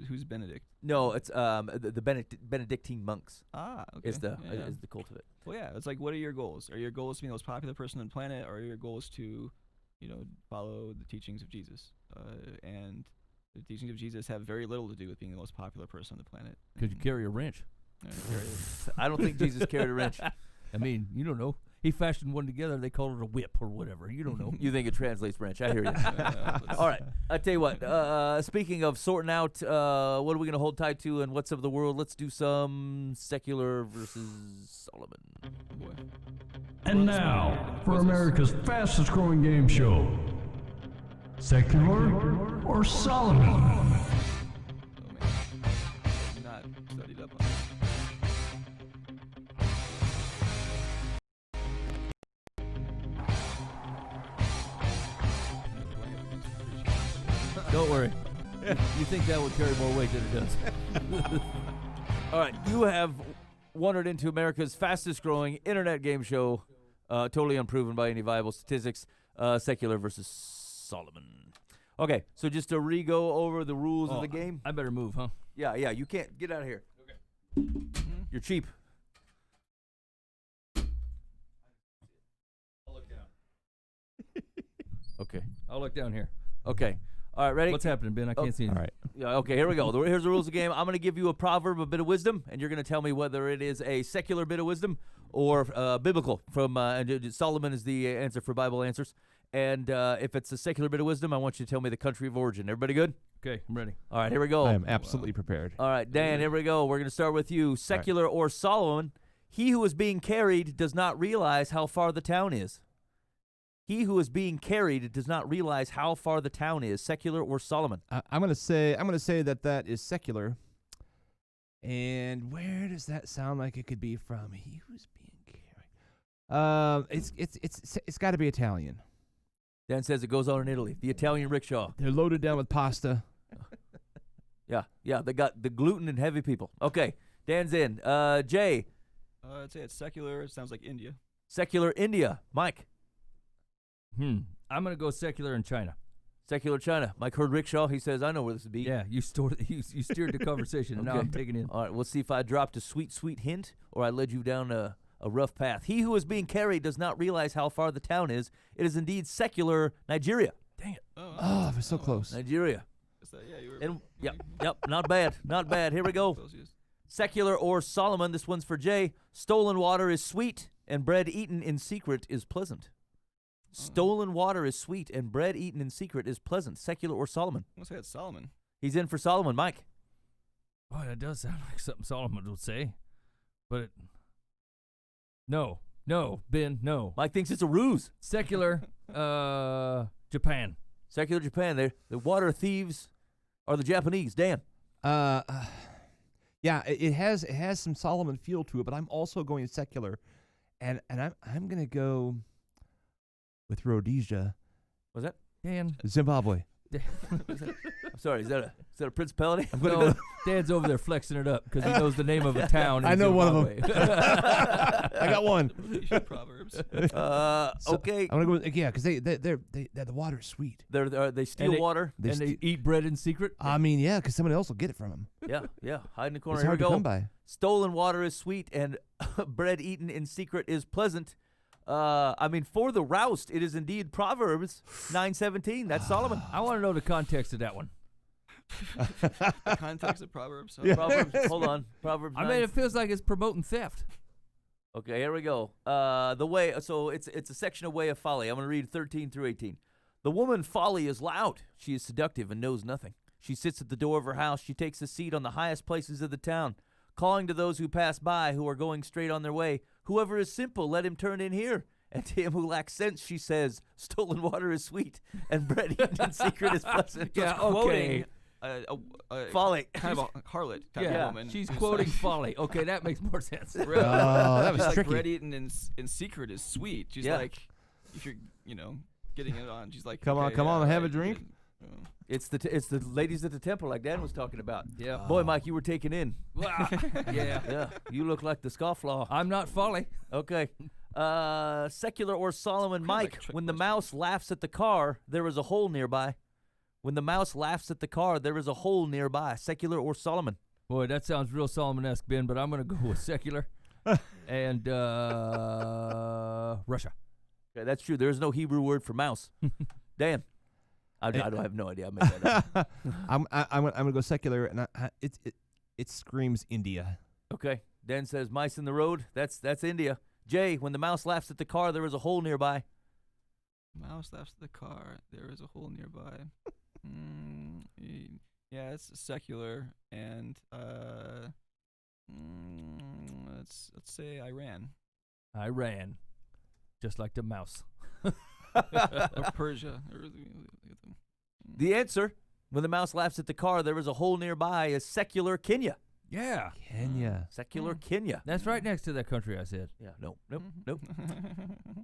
Who's Benedict? No, it's the Benedictine monks Okay. is the Yeah. is the cult of it. Well, yeah. It's like, what are your goals? Are your goals to be the most popular person on the planet, or are your goals to, follow the teachings of Jesus? And the teachings of Jesus have very little to do with being the most popular person on the planet. Could you carry a wrench? I don't think Jesus carried a wrench. I mean, you don't know. He fashioned one together. They call it a whip or whatever. You don't know. You think it translates wrench? I hear you. All right. I tell you what. Speaking of sorting out, what are we gonna hold tight to, and what's of the world? Let's do some secular versus Solomon. Boy. And now, for America's fastest growing game show, Secular or Solomon? Oh man, I've not studied up on it. Don't worry. You think that would carry more weight than it does. All right. You have wandered into America's fastest growing internet game show, totally unproven by any viable statistics. Secular versus Solomon. Okay. So just to re-go over the rules of the game. I better move, huh? Yeah. You can't get out of here. Okay. You're cheap. I'll look down. Okay. I'll look down here. Okay. All right. Ready? What's happening, Ben? I can't see All anything. right. Yeah, okay, here we go. Here's the rules of the game. I'm going to give you a proverb, a bit of wisdom, and you're going to tell me whether it is a secular bit of wisdom or biblical. From Solomon is the answer for Bible answers. And if it's a secular bit of wisdom, I want you to tell me the country of origin. Everybody good? Okay, I'm ready. All right, here we go. I am absolutely prepared. All right, Dan, here we go. We're going to start with you. Secular or Solomon, he who is being carried does not realize how far the town is. He who is being carried does not realize how far the town is. Secular or Solomon? I'm gonna say that is secular. And where does that sound like it could be from? He who's being carried. It's got to be Italian. Dan says it goes on in Italy. The Italian rickshaw. They're loaded down with pasta. Yeah, they got the gluten and heavy people. Okay, Dan's in. Jay, I'd say it's secular. It sounds like India. secular India. Mike, I'm gonna go secular in China. secular China. Mike heard rickshaw. He says, I know where this would be. Yeah, you steered the conversation, and now Okay. I'm taking in. All right, we'll see if I dropped a sweet, sweet hint or I led you down a rough path. He who is being carried does not realize how far the town is. It is indeed secular Nigeria. Dang it! Oh, I was so close. Nigeria. Is that, yeah, you were. And yep, not bad, not bad. Here we go. Close, yes. Secular or Solomon. This one's for Jay. Stolen water is sweet, and bread eaten in secret is pleasant. Stolen water is sweet, and bread eaten in secret is pleasant. Secular or Solomon. I'm gonna say it's Solomon. He's in for Solomon. Mike. Boy, that does sound like something Solomon would say, but no, Ben, no. Mike thinks it's a ruse. Secular, Japan. Secular Japan. The water thieves are the Japanese. Dan. Yeah, it has some Solomon feel to it, but I'm also going secular, and I'm gonna go with Rhodesia, Was that? Dan. Zimbabwe. I'm sorry. Is that a principality? I'm gonna No, go. Dan's over there flexing it up because he knows the name of a town. In I know one of 'em. Zimbabwe. I got one. Rhodesian Proverbs. So, okay. I'm gonna go. Yeah, because the water's sweet. They steal water. They and they eat bread in secret. I mean, yeah, because someone else will get it from them. Yeah. Hide in the corner. It's Here we hard to go. come by. Stolen water is sweet, and bread eaten in secret is pleasant. For the roust, it is indeed Proverbs 9:17. That's Solomon. I want to know the context of that one. The context of Proverbs. Yeah. Proverbs. Hold on. Proverbs. I 9. mean, it feels like it's promoting theft. Okay, here we go. So it's a section of Way of Folly. I'm going to read 13 through 18. The woman folly is loud. She is seductive and knows nothing. She sits at the door of her house. She takes a seat on the highest places of the town, calling to those who pass by who are going straight on their way. Whoever is simple, let him turn in here. And to him who lacks sense, she says, stolen water is sweet, and bread eaten in secret is pleasant. Yeah, Just quoting A folly. kind of a harlot type Yeah, of woman. she's who's quoting like- folly. Okay, that makes more sense. Really? Oh, that was She's like tricky. bread eaten in secret is sweet. She's Yeah. like, if you're getting it on, she's like, Come on, okay, come on, yeah, have a right, drink. yeah. It's the ladies at the temple, like Dan was talking about. Yeah. Boy, Mike, you were taken in. Wow. Yeah. Yeah, you look like the scofflaw. I'm not folly. Okay. Secular or Solomon. Kinda like Mike, a trick when the question. mouse laughs at the car, there is a hole nearby. When the mouse laughs at the car, there is a hole nearby. Secular or Solomon. Boy, that sounds real Solomon-esque, Ben, but I'm going to go with secular and Russia. Okay, that's true. There is no Hebrew word for mouse. Dan. I have no idea. I made that up. I'm gonna go secular, and it screams India. Okay. Dan says mice in the road. That's India. Jay, when the mouse laughs at the car, there is a hole nearby. Mouse laughs at the car. There is a hole nearby. Yeah, it's secular, and let's say Iran I ran, just like the mouse. or Persia. The answer, when the mouse laughs at the car, there is a hole nearby, is secular Kenya. Yeah, Kenya. Secular Kenya. that's right next to that country I said. Yeah, nope. Here What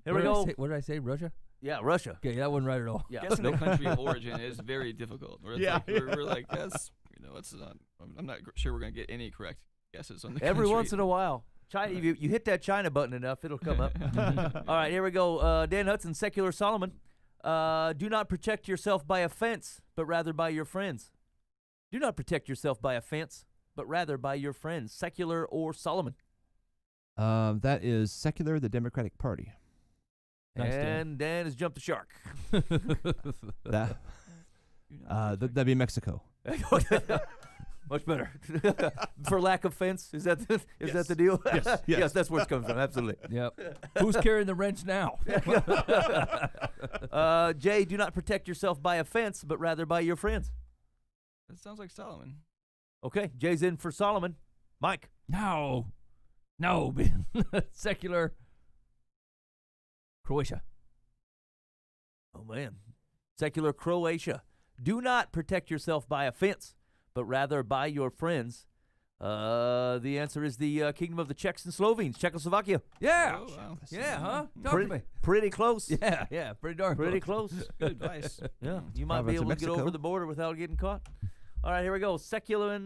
we did I go. say- What did I say? Russia? Yeah, Russia. Okay, that wasn't right at all. Yeah. Guessing the country of origin is very difficult. Where it's Yeah, like, we're like, that's it's not. I'm not sure we're gonna get any correct guesses on the Every country. once in a while. China, you hit that China button enough, it'll come up. All right, here we go. Dan Hudson, secular Solomon. Do not protect yourself by offense, but rather by your friends. Do not protect yourself by offense, but rather by your friends. Secular or Solomon. That is secular, the Democratic Party. Nice, Dan. And Dan has jumped the shark. That that'd be Mexico. Much better. For lack of fence, is that the deal? Yes, yes, that's where it's coming from. Absolutely. Yep. Who's carrying the wrench now? Jay, do not protect yourself by a fence, but rather by your friends. That sounds like Solomon. Okay, Jay's in for Solomon. Mike. No, Ben. Secular Croatia. Oh man, secular Croatia. Do not protect yourself by a fence, but rather by your friends. The answer is the Kingdom of the Czechs and Slovenes, Czechoslovakia. Yeah. Oh, wow. Yeah, huh? Talk Pretty, to me. pretty close. Yeah, pretty darn Pretty close. close. Good advice. Yeah, you might Province be of able to get over Mexico. the border without getting caught. All right, here we go. Secular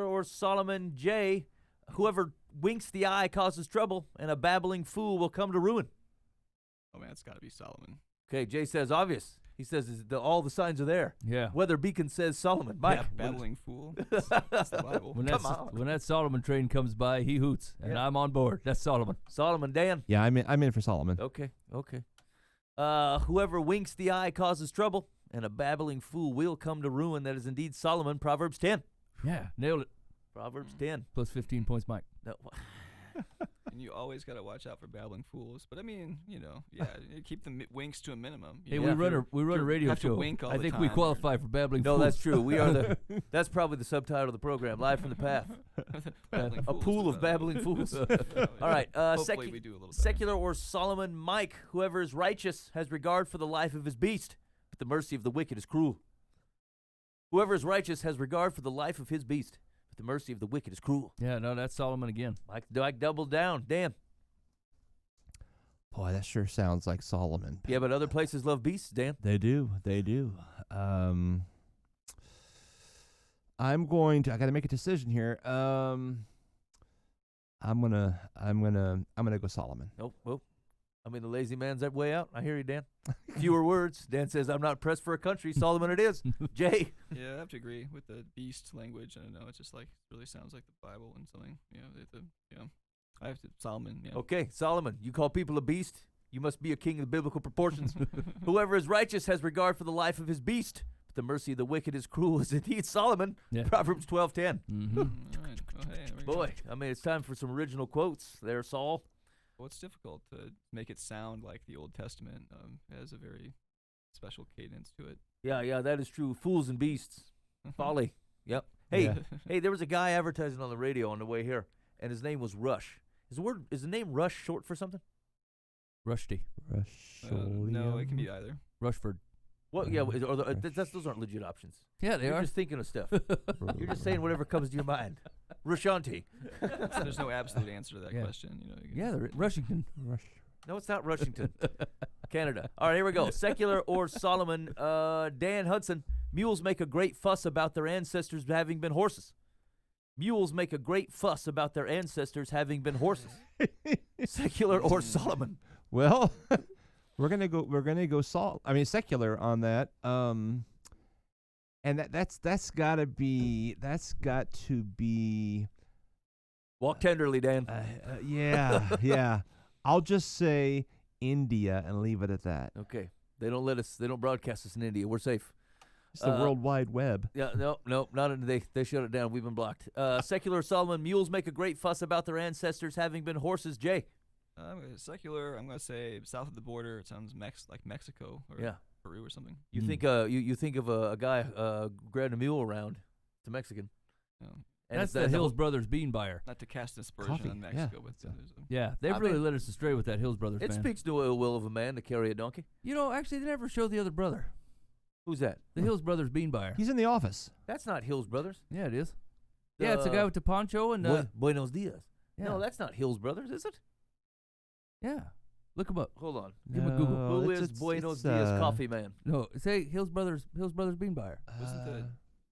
or Solomon J. Whoever winks the eye causes trouble, and a babbling fool will come to ruin. Oh man, it's got to be Solomon. Okay, Jay says obvious. He says all the signs are there. Yeah. Weather Beacon says Solomon. Mike. Yeah, babbling fool. That's the Bible. When that Solomon train comes by, he hoots, and Yeah. I'm on board. That's Solomon. Solomon, Dan. Yeah, I'm in for Solomon. Okay. Whoever winks the eye causes trouble, and a babbling fool will come to ruin. That is indeed Solomon. Proverbs 10. Yeah, nailed it. Proverbs 10. Plus 15 points, Mike. No. And you always got to watch out for babbling fools. But I mean, yeah, you keep the winks to a minimum. Hey, You we know, run if a you're- radio have to show. wink all I the think we time, qualify for babbling No, fools. that's true. We are that's probably the subtitle of the program, Live from the Path. Babbling A fools pool is of better. babbling fools. Oh, All yeah. right. Hopefully we do a little better. Secular or Solomon Mike. Whoever is righteous has regard for the life of his beast, but the mercy of the wicked is cruel. Whoever is righteous has regard for the life of his beast, but the mercy of the wicked is cruel. Yeah, no, that's Solomon again. Mike doubled down. Dan. Boy, that sure sounds like Solomon. Yeah, but other places love beasts, Dan. They do. I'm going to. I got to make a decision here. I'm gonna go Solomon. Nope. Well, I mean, the lazy man's that way out. I hear you, Dan. Fewer words. Dan says, I'm not pressed for a country. Solomon it is. Jay. Yeah, I have to agree with the beast language. I don't know. It's just like really sounds like the Bible and something. I have to Solomon. Yeah. Okay, Solomon, you call people a beast? You must be a king of biblical proportions. Whoever is righteous has regard for the life of his beast, but the mercy of the wicked is cruel, is indeed Solomon. Yeah. Proverbs 12:10. Mm-hmm. All right. Well, hey, there we go. Boy, I mean, it's time for some original quotes there, Saul. Well, it's difficult to make it sound like the Old Testament. It has a very special cadence to it. Yeah, that is true. Fools and beasts. Folly. Yep. Hey, Yeah. hey, there was a guy advertising on the radio on the way here, and his name was Rush. Is the name Rush short for something? Rushdie. No, it can be either. Rushford. What? Yeah, those aren't legit options. Yeah, they You're are. just thinking of stuff. You're just saying whatever comes to your mind. Rushanti. There's no absolute answer to that Yeah. question. Yeah, they're Rushington. No, it's not Rushington. Canada. All right, here we go. Secular or Solomon. Dan Hudson. Mules make a great fuss about their ancestors having been horses. Mules make a great fuss about their ancestors having been horses. Secular or Solomon. Well, we're gonna go secular on that. And that's got to be Walk tenderly, Dan. yeah. I'll just say India and leave it at that. Okay. They don't broadcast us in India. We're safe. It's the World Wide Web. Yeah, no, not in, they shut it down. We've been blocked. Secular or Solomon. Mules make a great fuss about their ancestors having been horses. Jay. Secular. I'm gonna say south of the border. It sounds like Mexico or Yeah. Peru or something. You Mm. think you think of a guy grabbing a mule around. It's a Mexican. And That's it's the Hills Brothers bean buyer. Not to cast aspersion Coffee, on yeah. Mexico, but Yeah. there's a- Yeah, they've I really mean, led us astray with that Hills Brothers It band. speaks no ill will of a man to carry a donkey. You know, actually, they never show the other brother. Who's that? The Hills Brothers bean buyer. He's in the office. That's not Hills Brothers. Yeah, it is. Yeah, it's the guy with the poncho and Buenos Dias. yeah. No, that's not Hills Brothers, is it? Yeah. Look him up. Hold on. Give him a Google. No, Who it's- is Buenos it's, Dias Coffee Man? No, say Hills Brothers bean buyer.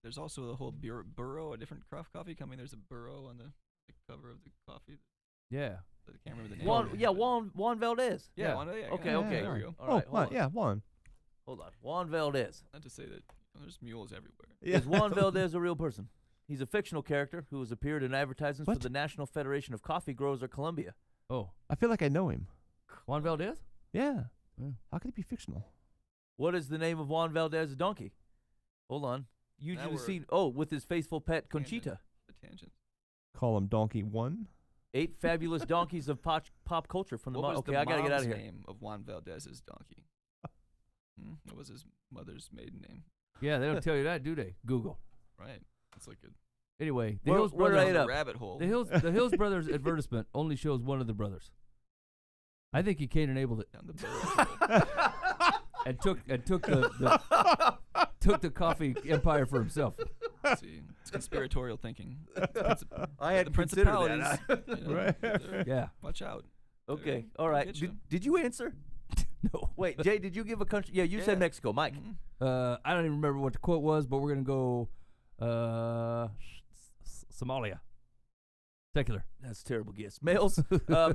There's also the whole burrow, a different craft coffee company. There's a burrow on the cover of the coffee. Yeah. I can't remember the name. Juan Valdez. Yeah, Yeah. Okay, okay. There we go. All right, hold on. Juan. Hold on. Juan Valdez. Not to say that there's mules everywhere. Yeah. Is Juan Valdez a real person? He's a fictional character who has appeared in advertisements What? for the National Federation of Coffee Growers of Colombia. Oh, I feel like I know him. Juan Valdez? Yeah. Yeah. How could he be fictional? What is the name of Juan Valdez's donkey? Hold on. usually we're- seen with his faithful pet Conchita. The tangent. Call him Donkey 1. 8 fabulous donkeys of pop culture from the What was okay, the I gotta get out of mom's here. name of Juan Valdez's donkey? What was his mother's maiden name? Yeah, they don't tell you that, do they? Google. Right. It's like a Anyway, the Where- Hills where Brothers. did I up? rabbit hole. The Hills Brothers advertisement only shows one of the brothers. I think he Cain enabled it Down the barrel hole. and took the coffee empire for himself. See, it's conspiratorial thinking. I hadn't the considered principalities. that. you know, Right. they're- Yeah. Watch out. Okay, They'll all right. get you. Did you answer? No. Wait, Jay, did you give a country? Yeah, you said Yeah. Mexico, Mike. Mhm. I don't even remember what the quote was, but we're gonna go Somalia. Secular. That's a terrible guess. Males,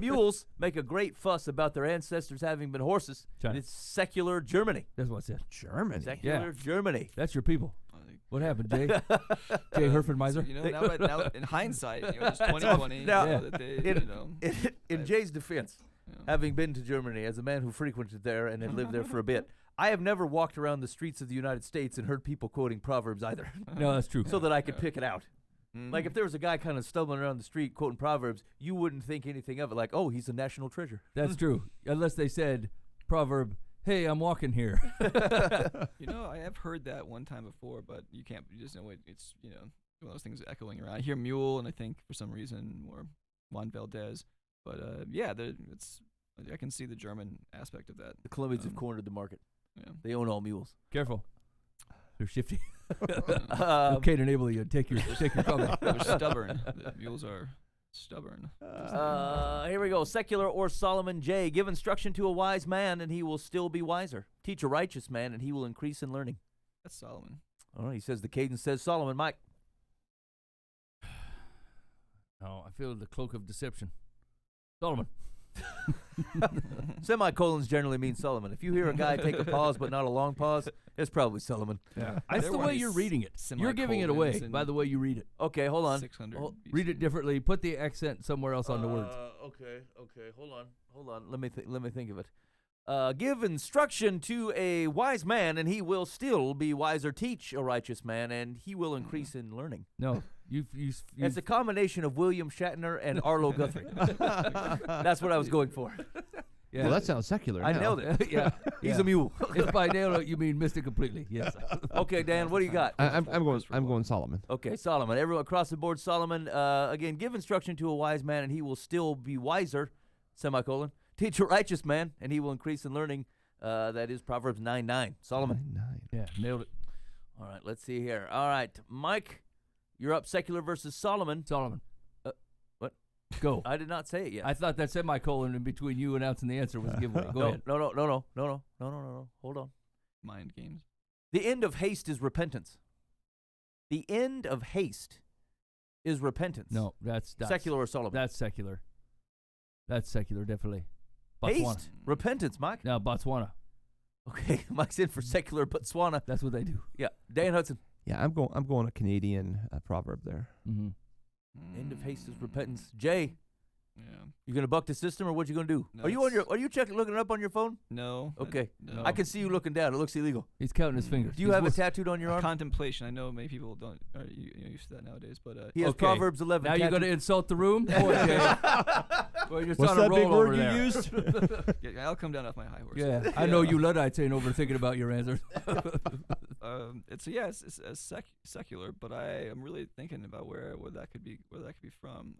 mules make a great fuss about their ancestors having been horses. China. It's secular Germany. That's what I said. Germany. Secular Germany. That's your people. I think- What happened, Jay? Jay Herfordmeiser? So, now in hindsight, it's 2020. Now, that they, In Jay's defense, having been to Germany as a man who frequented there and had lived there for a bit, I have never walked around the streets of the United States and heard people quoting Proverbs either, No, that's true. so that I could pick it out. Mhm. Like if there was a guy kind of stumbling around the street quoting Proverbs, you wouldn't think anything of it. Like, oh, he's a national treasure. That's true. Unless they said proverb, "Hey, I'm walking here." I have heard that one time before, but you can't. You just know it's one of those things echoing around. I hear mule, and I think for some reason more Juan Valdez. But I can see the German aspect of that. The Colombians have Um, cornered the market. Yeah. They own all mules. Careful. They're shifty. Um, Can't enable you. Take your coffee. They're stubborn. The mules are stubborn. Here we go. Secular or Solomon J. Give instruction to a wise man, and he will still be wiser. Teach a righteous man, and he will increase in learning. That's Solomon. All right, he says the cadence says Solomon. Mike. Oh, I feel the cloak of deception. Solomon. Semicolons generally mean Solomon. If you hear a guy take a pause but not a long pause, it's probably Solomon. Yeah. There That's the were way these you're reading it. You're giving it away semicolons by the way you read it. Okay, hold on. 600. Oh, BC. Read it differently. Put the accent somewhere else on the words. Okay. Hold on. Let me think of it. Give instruction to a wise man, and he will still be wiser. Teach a righteous man, and he will increase in learning. No, you. It's a combination of William Shatner and Arlo Guthrie. That's what I was going for. Yeah. Well, that sounds secular. I now. nailed it. yeah. He's yeah. a mule. If by nail it you mean missed it completely. Yes. Okay, Dan, what do you got? I'm going Solomon. Okay, Solomon. Everyone across the board, Solomon. Again, give instruction to a wise man, and he will still be wiser. Semicolon. Teach a righteous man, and he will increase in learning. That is Proverbs 9:9. Solomon. 9. Yeah. Nailed it. All right, let's see here. All right, Mike, you're up. Secular versus Solomon. Solomon. What? Go. I did not say it yet. I thought that semicolon in between you announcing the answer was a giveaway. Go ahead. No. Hold on. Mind games. The end of haste is repentance. The end of haste is repentance. No, that's Secular or Solomon? That's secular. That's secular, definitely. Botswana. Haste, repentance, Mike. No, Botswana. Okay, Mike's in for secular Botswana. That's what they do. Yeah, Dan Hudson. Yeah, I'm going a Canadian proverb there. Mm-hmm. End of haste is repentance. Jay, Yeah. you gonna buck the system or what you gonna do? No, Are you looking it up on your phone? No. Okay. No. I can see you looking down. It looks illegal. He's counting his fingers. Do you have it tattooed on your arm? Contemplation. I know many people don't are used to that nowadays, but He has Okay. Proverbs 11. Now you're going to tattooed. insult the room? Boy, Jay. Boy, you're What's on a that roll big over word you there. used? yeah, I'll come down off my high horse. Yeah, I know you Luddites ain't overthinking about your answers. It's secular, but I am really thinking about where that could be from.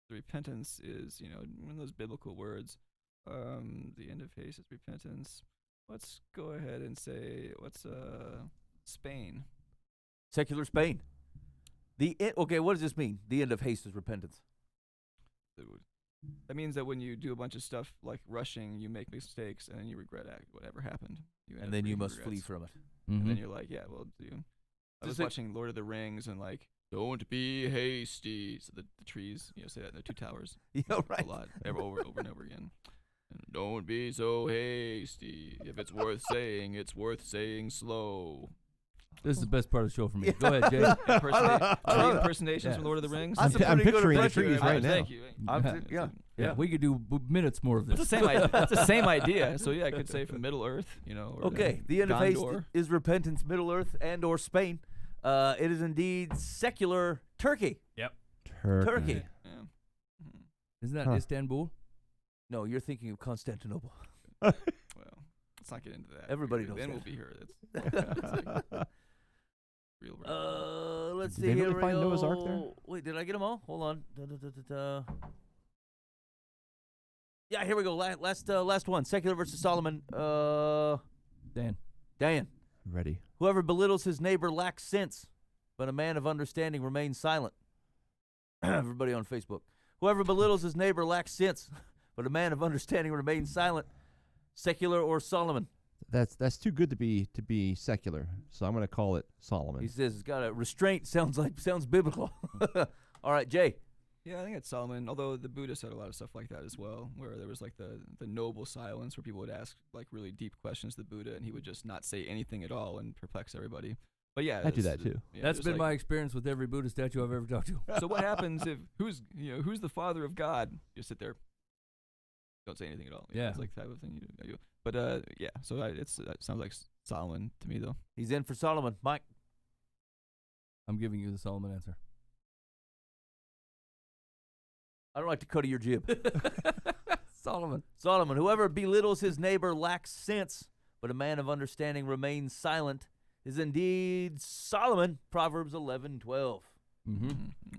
The repentance is one of those biblical words. The end of haste is repentance. Let's go ahead and say Spain. Secular Spain. Okay, what does this mean? The end of haste is repentance. That means that when you do a bunch of stuff like rushing, you make mistakes and then you regret whatever happened. And then you must flee from it. And then you're like, yeah, well, I was Does it- watching Lord of the Rings and like, don't be hasty. So the trees, say that in the two towers Yeah, right. a lot, over and over again. And don't be so hasty. If it's worth saying, it's worth saying slow. This is the best part of the show for me. Go ahead, Jay. Tree impersonations Yeah. from Lord of the Rings. That's a I'm pretty good picturing the impression. trees right now. Thank you. Yeah. Yeah, we could do minutes more of this. It's the same idea. It's the same idea. So yeah, I could say from Middle Earth, or Okay, the end of haste Gondor. is repentance, Middle Earth, and or Spain. It is indeed secular Turkey. Turkey. Yeah. Mhm. Isn't that Huh. Istanbul? No, you're thinking of Constantinople. Well, let's not get into that. Everybody because knows then that. we'll be here. That's real. Let's Did see they here. really we find Noah's Ark go. there? Wait, did I get them all? Hold on. Yeah, here we go. Last one. Secular versus Solomon. Dan. Ready. Whoever belittles his neighbor lacks sense, but a man of understanding remains silent. Everybody on Facebook. Whoever belittles his neighbor lacks sense, but a man of understanding remains silent. Secular or Solomon? That's too good to be secular. So I'm going to call it Solomon. He says it's got a restraint. Sounds biblical. All right, Jay. Yeah, I think it's Solomon. Although the Buddhists had a lot of stuff like that as well, where there was like the noble silence, where people would ask like really deep questions to the Buddha, and he would just not say anything at all and perplex everybody. But yeah, I do it's, that too. yeah, That's just been like- my experience with every Buddha statue I've ever talked to. So what happens if who's the father of God? You sit there, don't say anything at all. Yeah. It's like type of thing you do. But yeah. So it sounds like Solomon to me though. He's in for Solomon. Mike. I'm giving you the Solomon answer. I don't like to cut your jib. Solomon. Solomon. Whoever belittles his neighbor lacks sense, but a man of understanding remains silent. Is indeed Solomon. Proverbs 11:12. Mm-hmm.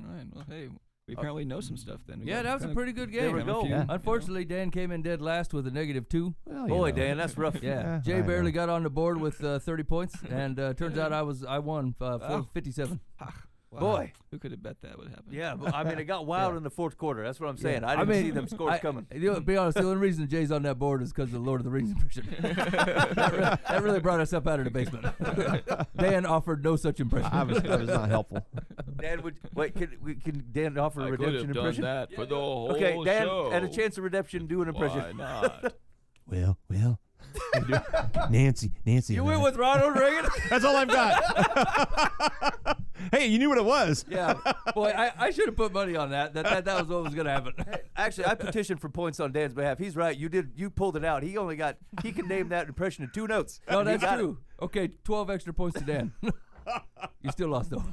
All right. Well, hey, we apparently know some stuff then. We Yeah, got that was a kinda- pretty good game. There we have a go. few, Yeah. you know. Unfortunately, Dan came in dead last with a -2. Well, Boy, you know. Dan, that's rough. Yeah, Yeah, Jay I barely know. got on the board with 30 points, and turns out I won Wow. 57. Wow. Boy. Who could have bet that would happen? Yeah, but, I mean, it got wild Yeah. in the fourth quarter. That's what I'm saying. Yeah. I didn't see mean, them scores coming. To be honest, the only reason Jay's on that board is because of the Lord of the Rings impression. that really brought us up out of the basement. Dan offered no such impression. I was not helpful. Dan, can Dan offer a I could redemption have done impression? that for the whole Okay, Dan, show. at a chance of redemption, do an impression. Why not? Well. Nancy. You and went I- with Ronald Reagan? That's all I've got. Hey, you knew what it was. Yeah, boy, I should have put money on that. That was what was going to happen. Actually, I petitioned for points on Dan's behalf. He's right. You pulled it out. He can name that impression in 2 notes. No, And he that's got true. Okay, 12 extra points to Dan. You still lost though.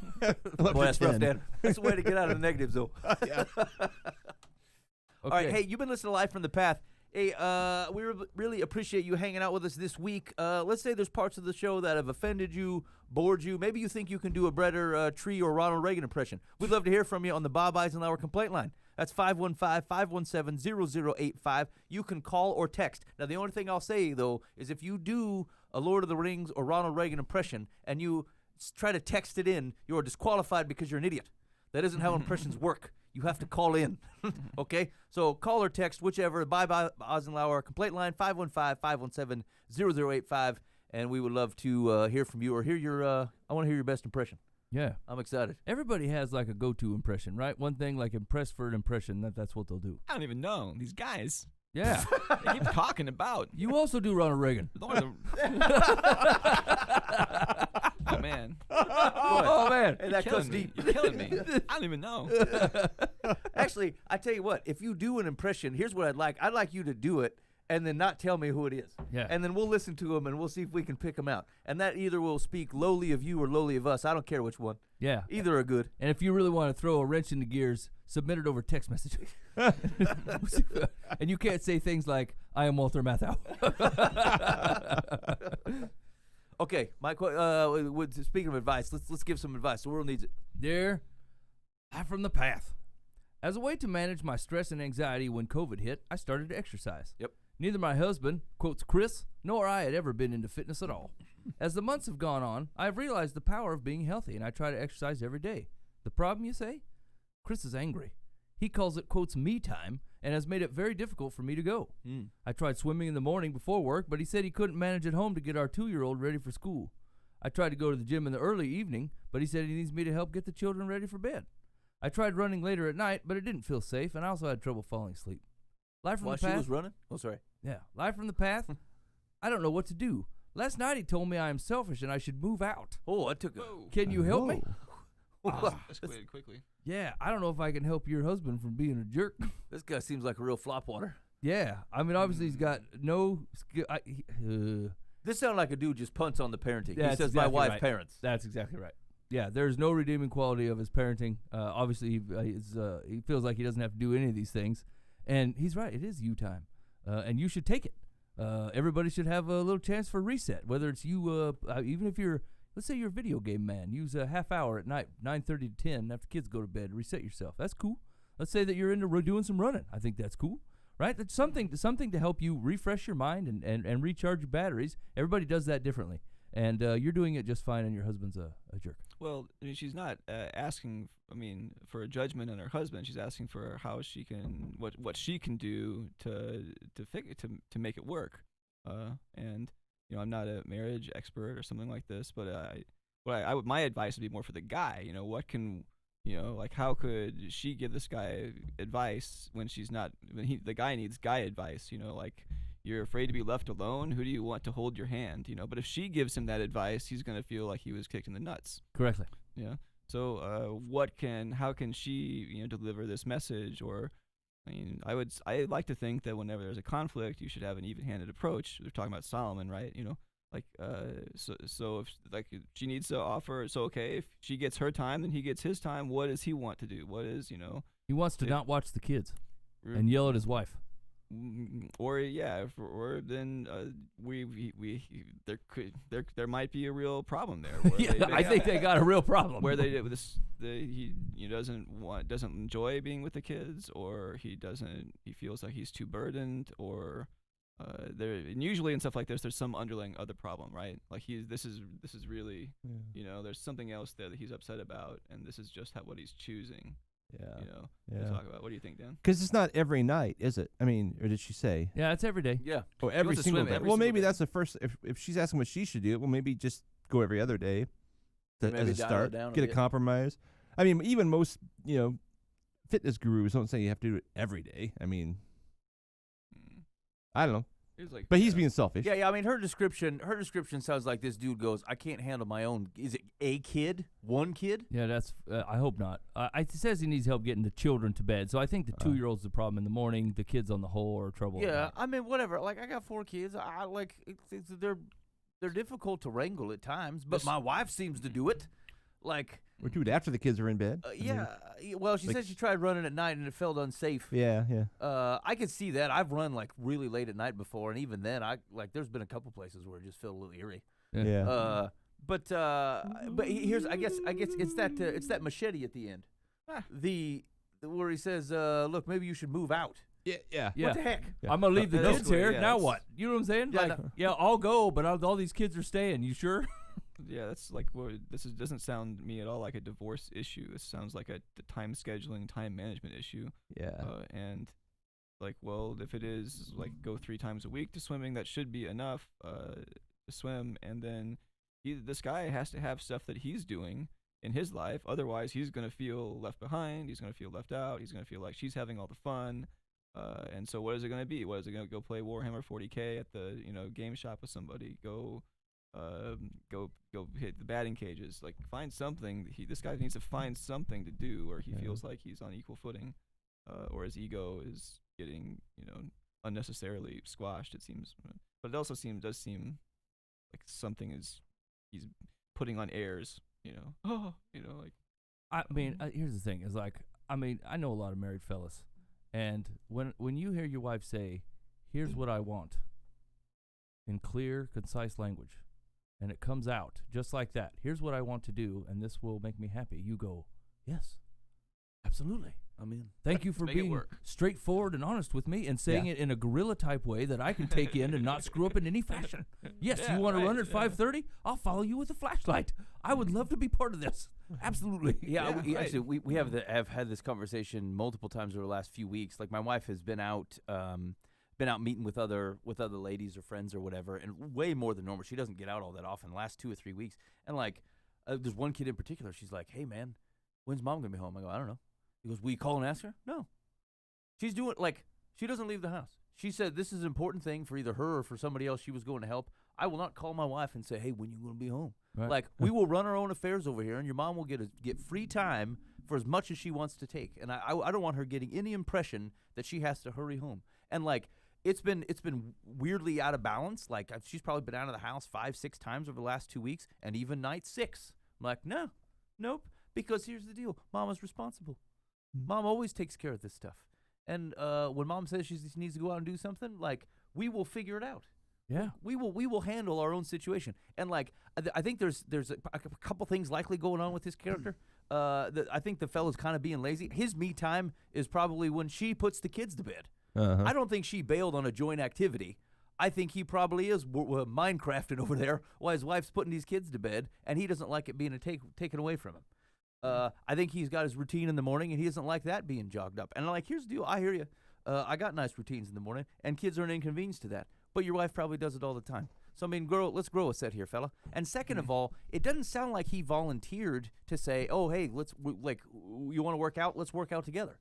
Boy, that's rough, Dan. That's a way to get out of the negatives, though. Okay. All right, hey, you've been listening to Live from the Path. Hey, we really appreciate you hanging out with us this week. Let's say there's parts of the show that have offended you, bored you. Maybe you think you can do a better Tree or Ronald Reagan impression. We'd love to hear from you on the Bob Eisenhower complaint line. That's 515-517-0085. You can call or text. Now, the only thing I'll say, though, is if you do a Lord of the Rings or Ronald Reagan impression and you try to text it in, you are disqualified because you're an idiot. That isn't how impressions work. You have to call in, okay? So call or text, whichever. Bob Eisenhower complaint line, 515-517-0085, and we would love to hear from you or hear your. I want to hear your best impression. Yeah. I'm excited. Everybody has like a go-to impression, right? One thing like impress for an impression. That's what they'll do. I don't even know these guys. Yeah. They keep talking about. You also do Ronald Reagan. Oh man, Oh man. Hey, that You're cuts killing me. deep. You're killing me. I don't even know. Actually, I tell you what, if you do an impression, here's what I'd like. I'd like you to do it and then not tell me who it is. Yeah. And then we'll listen to them and we'll see if we can pick them out. And that either will speak lowly of you or lowly of us. I don't care which one. Yeah. Either are good. And if you really want to throw a wrench in the gears, submit it over text message. And you can't say things like, I am Walter Matthau. Okay, Mike. Speaking of advice, let's give some advice. The world needs it. Dear, Live from the Path. As a way to manage my stress and anxiety when COVID hit, I started to exercise. Yep. Neither my husband, quotes Chris, nor I had ever been into fitness at all. As the months have gone on, I have realized the power of being healthy, and I try to exercise every day. The problem, you say? Chris is angry. He calls it, quotes, me time, and has made it very difficult for me to go. I tried swimming in the morning before work, but he said he couldn't manage at home to get our 2-year-old ready for school. I tried to go to the gym in the early evening, but he said he needs me to help get the children ready for bed. I tried running later at night, but it didn't feel safe, and I also had trouble falling asleep. Live from While the she Path. was running? Oh, sorry. Yeah, Live from the Path. I don't know what to do. Last night he told me I am selfish and I should move out. Oh, I took a. Can you help me? Escalated quickly. Yeah, I don't know if I can help your husband from being a jerk. This guy seems like a real flopwater. Yeah, I mean, obviously he's got no skill. This sounds like a dude just punts on the parenting. Yeah, he that's says, my exactly wife's right. parents. That's exactly right. there's no redeeming quality of his parenting. Obviously, he feels like he doesn't have to do any of these things, and he's right. It is you time, and you should take it. Everybody should have a little chance for reset. Whether it's you, even if you're, let's say you're a video game man, use a half hour at night, 9:30 to 10, after kids go to bed, reset yourself. That's cool. Let's say that you're into doing some running. I think that's cool, right? That's something to help you refresh your mind and recharge your batteries. Everybody does that differently. And you're doing it just fine, and your husband's a jerk. Well, I mean, she's not asking. I mean, for a judgment on her husband. She's asking for how she can, what she can do to make it work. And I'm not a marriage expert or something like this, but my advice would be more for the guy. What can, like, how could she give this guy advice when she's not? The guy needs guy advice. Like, you're afraid to be left alone. Who do you want to hold your hand? But if she gives him that advice, he's gonna feel like he was kicked in the nuts. Correctly. Yeah. So, how can she, deliver this message? Or, I mean, I like to think that whenever there's a conflict, you should have an even-handed approach. We're talking about Solomon, right? Like, so if like she needs to offer, so okay, if she gets her time, then he gets his time. What does he want to do? What is, He wants to not watch the kids and yell at his wife. Or then there might be a real problem there. Where I think they got a real problem where he doesn't enjoy being with the kids, or he feels like he's too burdened, or and usually in stuff like this there's some underlying other problem, right? Like this is really there's something else there that he's upset about, and this is just what he's choosing. To talk about. What do you think, Dan? Because it's not every night, is it? I mean, or did she say? Yeah, it's every day. Yeah. Oh, every to single swim day. every Well, single maybe day. that's the first. If she's asking what she should do, well, maybe just go every other day as Maybe a dial it start. down a Get a bit. compromise. I mean, even most fitness gurus don't say you have to do it every day. I mean, I don't know. It's like, But he's being selfish. Yeah. I mean, her description sounds like this dude goes, I can't handle my own. Is it a kid? One kid? Yeah, that's. I hope not. It says he needs help getting the children to bed. So I think the 2-year-old's the problem in the morning. The kids on the whole are trouble. at Yeah. night. I mean, whatever. Like, I got 4 kids. I like they're difficult to wrangle at times, but my wife seems to do it. Like, Or do it after the kids are in bed. I mean, well, she like- said she tried running at night and it felt unsafe. yeah. I could see that. I've run like really late at night before, and even then, there's been a couple places where it just felt a little eerie. Yeah. But here's I guess it's that machete at the end, where he says, look, maybe you should move out. Yeah. Yeah. What the heck? Yeah. I'm gonna leave the That's kids cool, here. yeah, Now that's- what? You know what I'm saying? Yeah, Like, no. yeah, I'll go, but all these kids are staying. You sure? Yeah, that's like doesn't sound to me at all like a divorce issue. It sounds like a time scheduling, time management issue. Yeah. And like, well, if it is like go 3 times a week to swimming, that should be enough to swim. And then this guy has to have stuff that he's doing in his life. Otherwise, he's gonna feel left behind. He's gonna feel left out. He's gonna feel like she's having all the fun. And so what is it gonna be? What is it gonna go play Warhammer 40K at the game shop with somebody? Go hit the batting cages. Like, find something. This guy needs to find something to do where he feels like he's on equal footing, or his ego is getting unnecessarily squashed. It seems, but it also does seem like something he's putting on airs. Like. I mean, here's the thing: is like, I mean, I know a lot of married fellas, and when you hear your wife say, "Here's what I want," in clear, concise language, and it comes out just like that. Here's what I want to do, and this will make me happy. You go, yes, absolutely. I'm in. Thank you for Make it being work. straightforward and honest with me and saying it in a gorilla type way that I can take in and not screw up in any fashion. Yes, Yeah, you want to run right, at 5:30? I'll follow you with a flashlight. I would love to be part of this. Absolutely. Yeah, Yeah, right. actually, we have had this conversation multiple times over the last few weeks. Like, my wife has been out meeting with other ladies or friends or whatever, and way more than normal. She doesn't get out all that often. The last 2 or 3 weeks, and like, there's one kid in particular. She's like, "Hey, man, when's mom gonna be home?" I go, "I don't know." He goes, "Will you call and ask her?" No. She's doing, like, she doesn't leave the house. She said this is an important thing for either her or for somebody else she was going to help. I will not call my wife and say, "Hey, when you going to be home?" Right. Like, we will run our own affairs over here, and your mom will get free time for as much as she wants to take. And I don't want her getting any impression that she has to hurry home. And like, it's been weirdly out of balance. Like, she's probably been out of the house 5-6 times over the last 2 weeks, and even night 6. I'm like, no, Nope. Because here's the deal: Mama's responsible. Mm. Mom always takes care of this stuff. And when Mom says she needs to go out and do something, like, we will figure it out. Yeah. We will handle our own situation. And like I think there's a couple things likely going on with his character. I think the fellow's kind of being lazy. His me time is probably when she puts the kids to bed. Uh-huh. I don't think she bailed on a joint activity. I think he probably is Minecrafting over there while his wife's putting these kids to bed, and he doesn't like it being taken away from him. I think he's got his routine in the morning, and he doesn't like that being jogged up. And like, here's the deal: I hear you. I got nice routines in the morning, and kids are an inconvenience to that. But your wife probably does it all the time. So I mean, let's grow a set here, fella. And second of all, it doesn't sound like he volunteered to say, "Oh, hey, you want to work out? Let's work out together."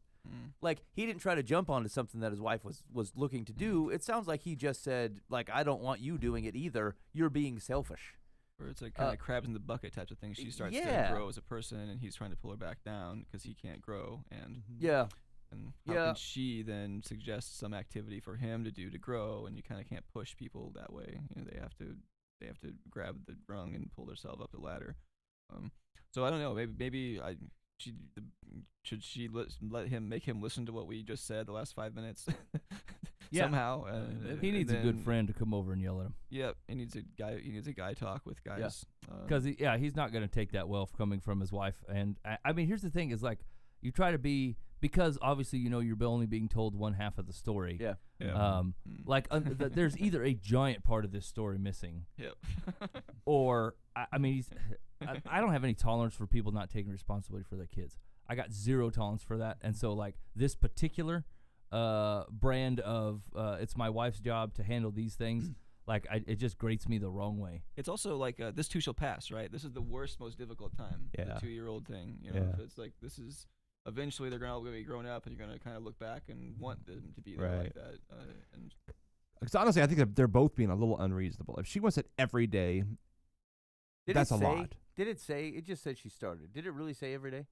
Like, he didn't try to jump onto something that his wife was looking to do. It sounds like he just said, like, "I don't want you doing it either. You're being selfish." Or it's like kind of crabs in the bucket types of thing. She starts yeah. to grow as a person, and he's trying to pull her back down because he can't grow. And Yeah. and how can she then suggest some activity for him to do to grow? And you kind of can't push people that way. You know, they have to grab the rung and pull themselves up the ladder. So I don't know. Should she make him listen to what we just said the last 5 minutes? Yeah. Somehow. He needs a good friend to come over and yell at him. Yep. He needs a guy talk with guys. Because he's not going to take that well coming from his wife. And I mean, here's the thing: is like, you try to be, because obviously you're only being told one half of the story. Yeah. There's either a giant part of this story missing. Yep. Or I mean, I don't have any tolerance for people not taking responsibility for their kids. I got zero tolerance for that. And so, like, this particular brand of it's my wife's job to handle these things, like, it just grates me the wrong way. It's also like this too shall pass, right? This is the worst, most difficult time. Yeah. The 2-year-old thing. You know, if it's like, this is eventually they're going to be grown up, and you're going to kind of look back and want them to be there like that. And Because honestly, I think that they're both being a little unreasonable. If she wants it every day, that's a lot. Did it say? It just said she started. Did it really say every day?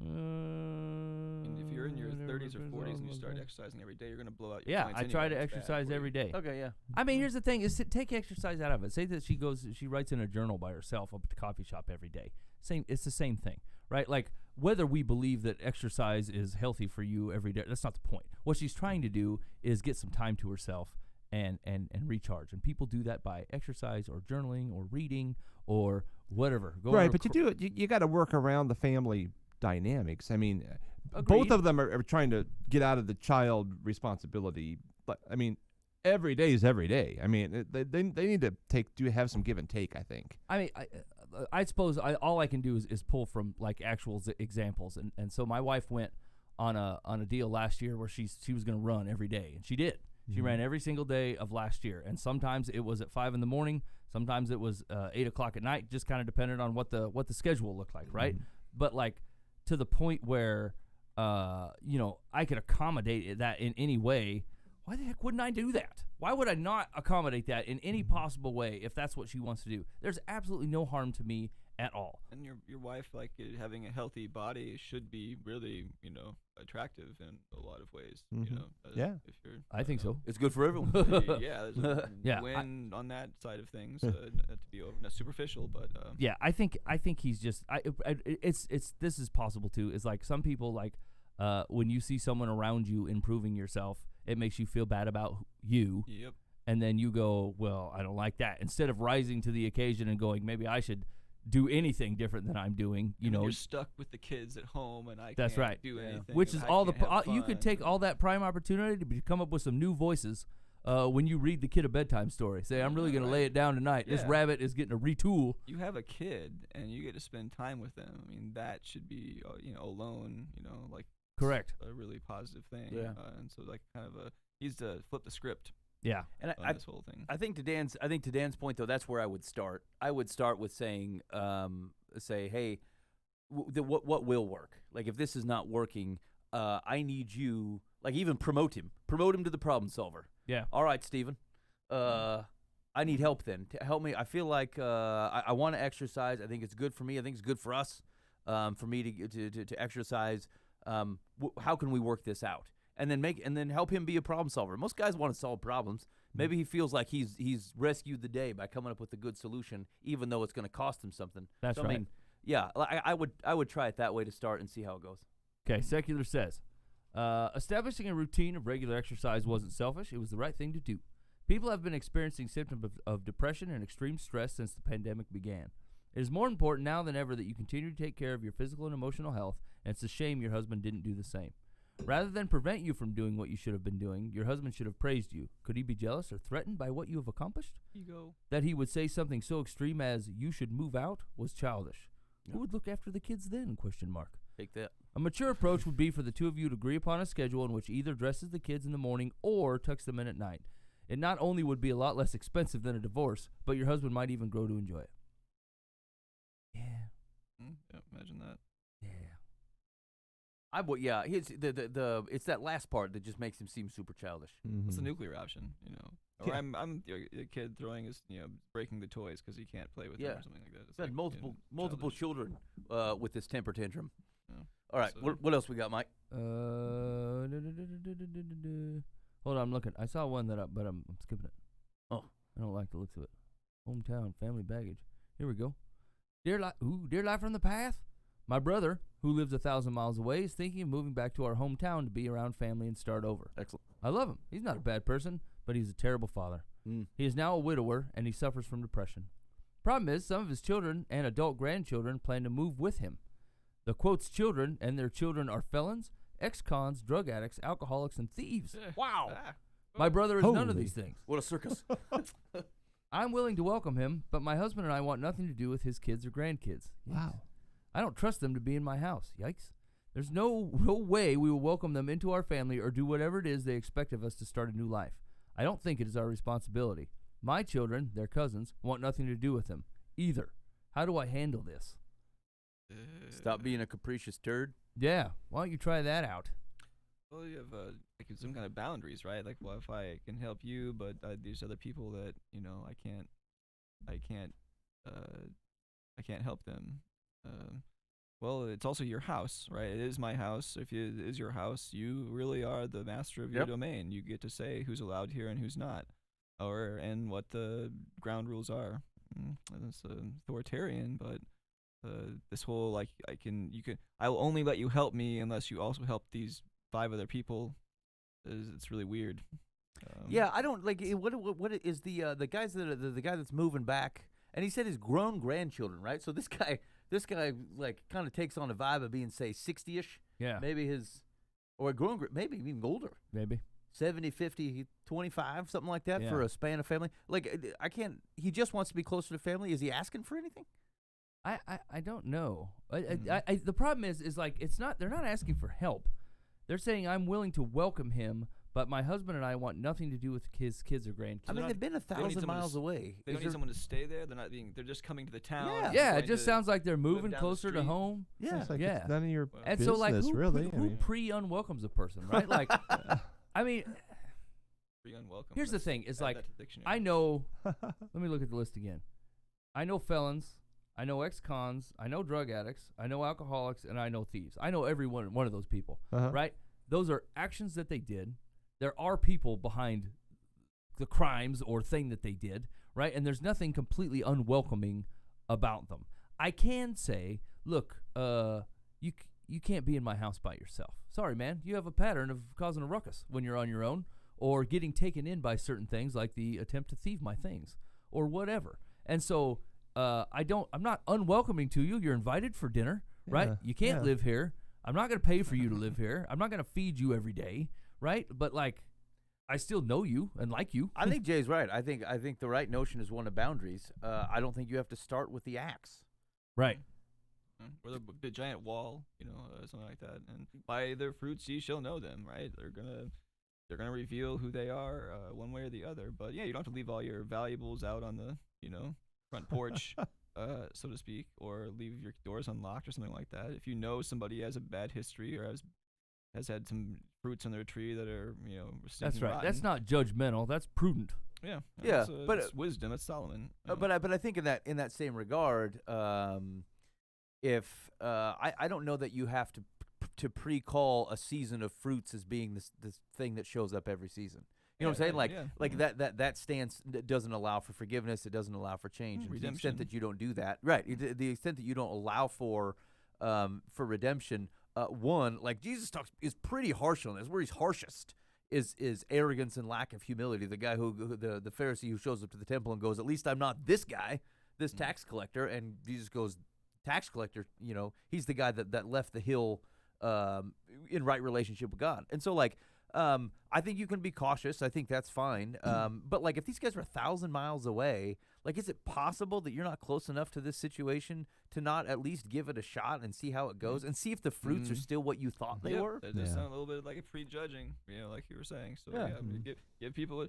and if you're in your 30s or 40s and you start exercising every day, you're going to blow out your joints I anyway. try to It's bad exercise for you. every day. Okay, yeah. I mean, here's the thing: is to take exercise out of it. Say that she writes in a journal by herself up at the coffee shop every day. It's the same thing, right? Like, whether we believe that exercise is healthy for you every day, that's not the point. What she's trying to do is get some time to herself and recharge. And people do that by exercise or journaling or reading or whatever. Right, but you got to work around the family dynamics. I mean, Agreed. both of them are trying to get out of the child responsibility. But I mean, every day is every day. I mean, they need to have some give and take, I think. I mean, I suppose all I can do is pull from like actual examples, and so my wife went on a deal last year where she was going to run every day, and she did. She ran every single day of last year, and sometimes it was at 5 a.m, sometimes it was 8 o'clock at night, just kind of depended on what the schedule looked like, right? But like to the point where I could accommodate that in any way. Why the heck wouldn't I do that? Why would I not accommodate that in any possible way if that's what she wants to do? There's absolutely no harm to me at all. And your wife, like, having a healthy body should be really, attractive in a lot of ways. Yeah. If you're, I think so. It's good for everyone. yeah, there's a Yeah, win on that side of things. To be not superficial, but Yeah, I think he's just. This is possible too. Is like some people like when you see someone around you improving yourself, it makes you feel bad about you. Yep. And then you go, well, I don't like that. Instead of rising to the occasion and going, maybe I should do anything different than I'm doing. You're stuck with the kids at home, and That's can't right. do anything. Which and is I all the. can't have You could fun. take all that prime opportunity to come up with some new voices. When you read the kid a bedtime story, say, I'm really going to lay it down tonight. This Yeah. rabbit is getting a retool. You have a kid, and you get to spend time with them. I mean, that should be, alone. Like Correct. a really positive thing. Yeah. And so, like, kind of he's to flip the script Yeah. And on this whole thing. I think to Dan's point though, that's where I would start. I would start with saying, hey, what will work? Like, if this is not working, I need you. Like, even promote him to the problem solver. Yeah. All right, Steven. I need help then. To help me. I feel like I want to exercise. I think it's good for me. I think it's good for us. For me to exercise. How can we work this out? And then help him be a problem solver. Most guys want to solve problems. Maybe he feels like he's rescued the day by coming up with a good solution, even though it's going to cost him something. That's so, right. I mean, yeah, I would try it that way to start and see how it goes. Okay, Secular says, establishing a routine of regular exercise wasn't selfish. It was the right thing to do. People have been experiencing symptoms of depression and extreme stress since the pandemic began. It is more important now than ever that you continue to take care of your physical and emotional health, and it's a shame your husband didn't do the same. Rather than prevent you from doing what you should have been doing, your husband should have praised you. Could he be jealous or threatened by what you have accomplished? Ego. That he would say something so extreme as, you should move out, was childish. Who would look after the kids then? ? Take that. A mature approach would be for the two of you to agree upon a schedule in which either dresses the kids in the morning or tucks them in at night. It not only would be a lot less expensive than a divorce, but your husband might even grow to enjoy it. Yeah. Yeah, imagine that. Yeah. Yeah, it's that last part that just makes him seem super childish. What's the Mhm. nuclear option? You know, or Yeah. I'm a kid throwing his, breaking the toys because he can't play with them Yeah. or something like that. It's He's had like, you know, multiple childish. children with this temper tantrum. Yeah. All right, So- what else we got, Mike? Hold on, I'm looking. I saw one but I'm skipping it. Oh. I don't like the looks of it. Hometown, family baggage. Here we go. Dear life from the path. My brother, who lives 1,000 miles away, is thinking of moving back to our hometown to be around family and start over. Excellent. I love him. He's not a bad person, but he's a terrible father. He is now a widower, and he suffers from depression. Problem is, some of his children and adult grandchildren plan to move with him. The quotes children and their children are felons, ex-cons, drug addicts, alcoholics, and thieves. Wow. Ah. My brother is none of Holy. these things. What a circus. I'm willing to welcome him, but my husband and I want nothing to do with his kids or grandkids. Yikes. Wow. I don't trust them to be in my house. Yikes. There's no way we will welcome them into our family or do whatever it is they expect of us to start a new life. I don't think it is our responsibility. My children, their cousins, want nothing to do with them either. How do I handle this? Stop being a capricious turd. Yeah, why don't you try that out? Well, you have like some kind of boundaries, right? Like, well, if I can help you, but these other people that I can't help them. Well, it's also your house, right? It is my house. If it is your house, you really are the master of your Yep. domain. You get to say who's allowed here and who's not, and what the ground rules are. And it's authoritarian, but this whole I will only let you help me unless you also help these 5 other people. It's really weird. Yeah, I don't like. What is the guys the guy that's moving back? And he said his grown grandchildren, right? So this guy like kind of takes on a vibe of being, say, 60-ish. Yeah, Maybe or a grown, maybe even older. maybe. 70, 50, 25, something like that for Yeah. a span of family. Like, I can't, he just wants to be closer to family. Is he asking for anything? I don't know. The problem is like they're not asking for help. They're saying I'm willing to welcome him, but my husband and I want nothing to do with his kids or grandkids. I mean, they've been don't need 1,000 someone to miles away. They don't need someone to stay there. They're just coming to the town. Yeah. and Yeah, it going just to- sounds like they're moving down the closer to street. home. Yeah. It's like Yeah. it's none of your And business, so, like, really. who pre-unwelcomes a person, right? Like, I mean, Pretty unwelcome. here's the Let's thing. It's add like, that to the dictionary. I know, let me look at the list again. I know felons, I know ex-cons, I know drug addicts, I know alcoholics, and I know thieves. I know every one of those people, Uh-huh. right? Those are actions that they did. There are people behind the crimes or thing that they did, right? And there's nothing completely unwelcoming about them. I can say, look, you can't be in my house by yourself. Sorry, man. You have a pattern of causing a ruckus when you're on your own or getting taken in by certain things like the attempt to thieve my things or whatever. And so I'm not unwelcoming to you. You're invited for dinner, right? Yeah, You can't yeah. live here. I'm not going to pay for you to live here. I'm not going to feed you every day, right? But like, I still know you and like you. I think Jay's right. I think the right notion is one of boundaries. I don't think you have to start with the axe. Right. Or the giant wall, something like that. And by their fruits ye shall know them, right? They're gonna reveal who they are, one way or the other. But yeah, you don't have to leave all your valuables out on the, front porch, so to speak, or leave your doors unlocked or something like that. If you know somebody has a bad history or has had some fruits on their tree that are, That's stinking right. rotten. That's not judgmental. That's prudent. Yeah. Yeah, That's, but, it's wisdom. That's Solomon. But I think in that same regard, if I don't know that you have to pre-call a season of fruits as being this thing that shows up every season. You know what I'm saying? Like, yeah. that stance doesn't allow for forgiveness. It doesn't allow for change. And to the extent Redemption. that you don't do that, right? The extent that you don't allow for redemption, one, like Jesus is pretty harsh on this. Where he's harshest is arrogance and lack of humility. The guy the Pharisee who shows up to the temple and goes, "At least I'm not this guy, this tax collector." And Jesus goes, "Tax collector, you know, he's the guy that left the hill in right relationship with God." And so, like, I think you can be cautious. I think that's fine. But like, if these guys are 1,000 miles away, like, is it possible that you're not close enough to this situation to not at least give it a shot and see how it goes and see if the fruits are still what you thought they were? That does sound a little bit like a prejudging, like you were saying. So give people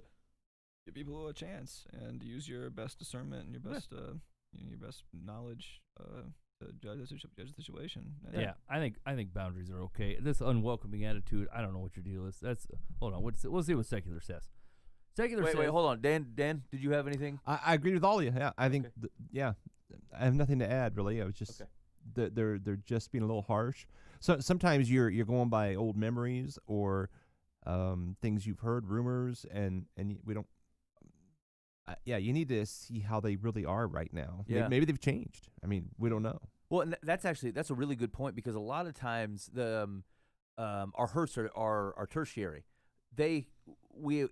a chance and use your best discernment and your best your best knowledge to judge the situation. Yeah, I think boundaries are okay. This unwelcoming attitude, I don't know what your deal is. That's hold on. We'll see what secular says. Secular says. Wait, hold on, Dan. Did you have anything? I agree with all of you. Yeah, I think. I have nothing to add really. I was just they're just being a little harsh. So sometimes you're going by old memories or things you've heard, rumors, and we don't. You need to see how they really are right now. Yeah. Maybe they've changed. I mean, we don't know. Well, and that's a really good point, because a lot of times our hurts are tertiary. It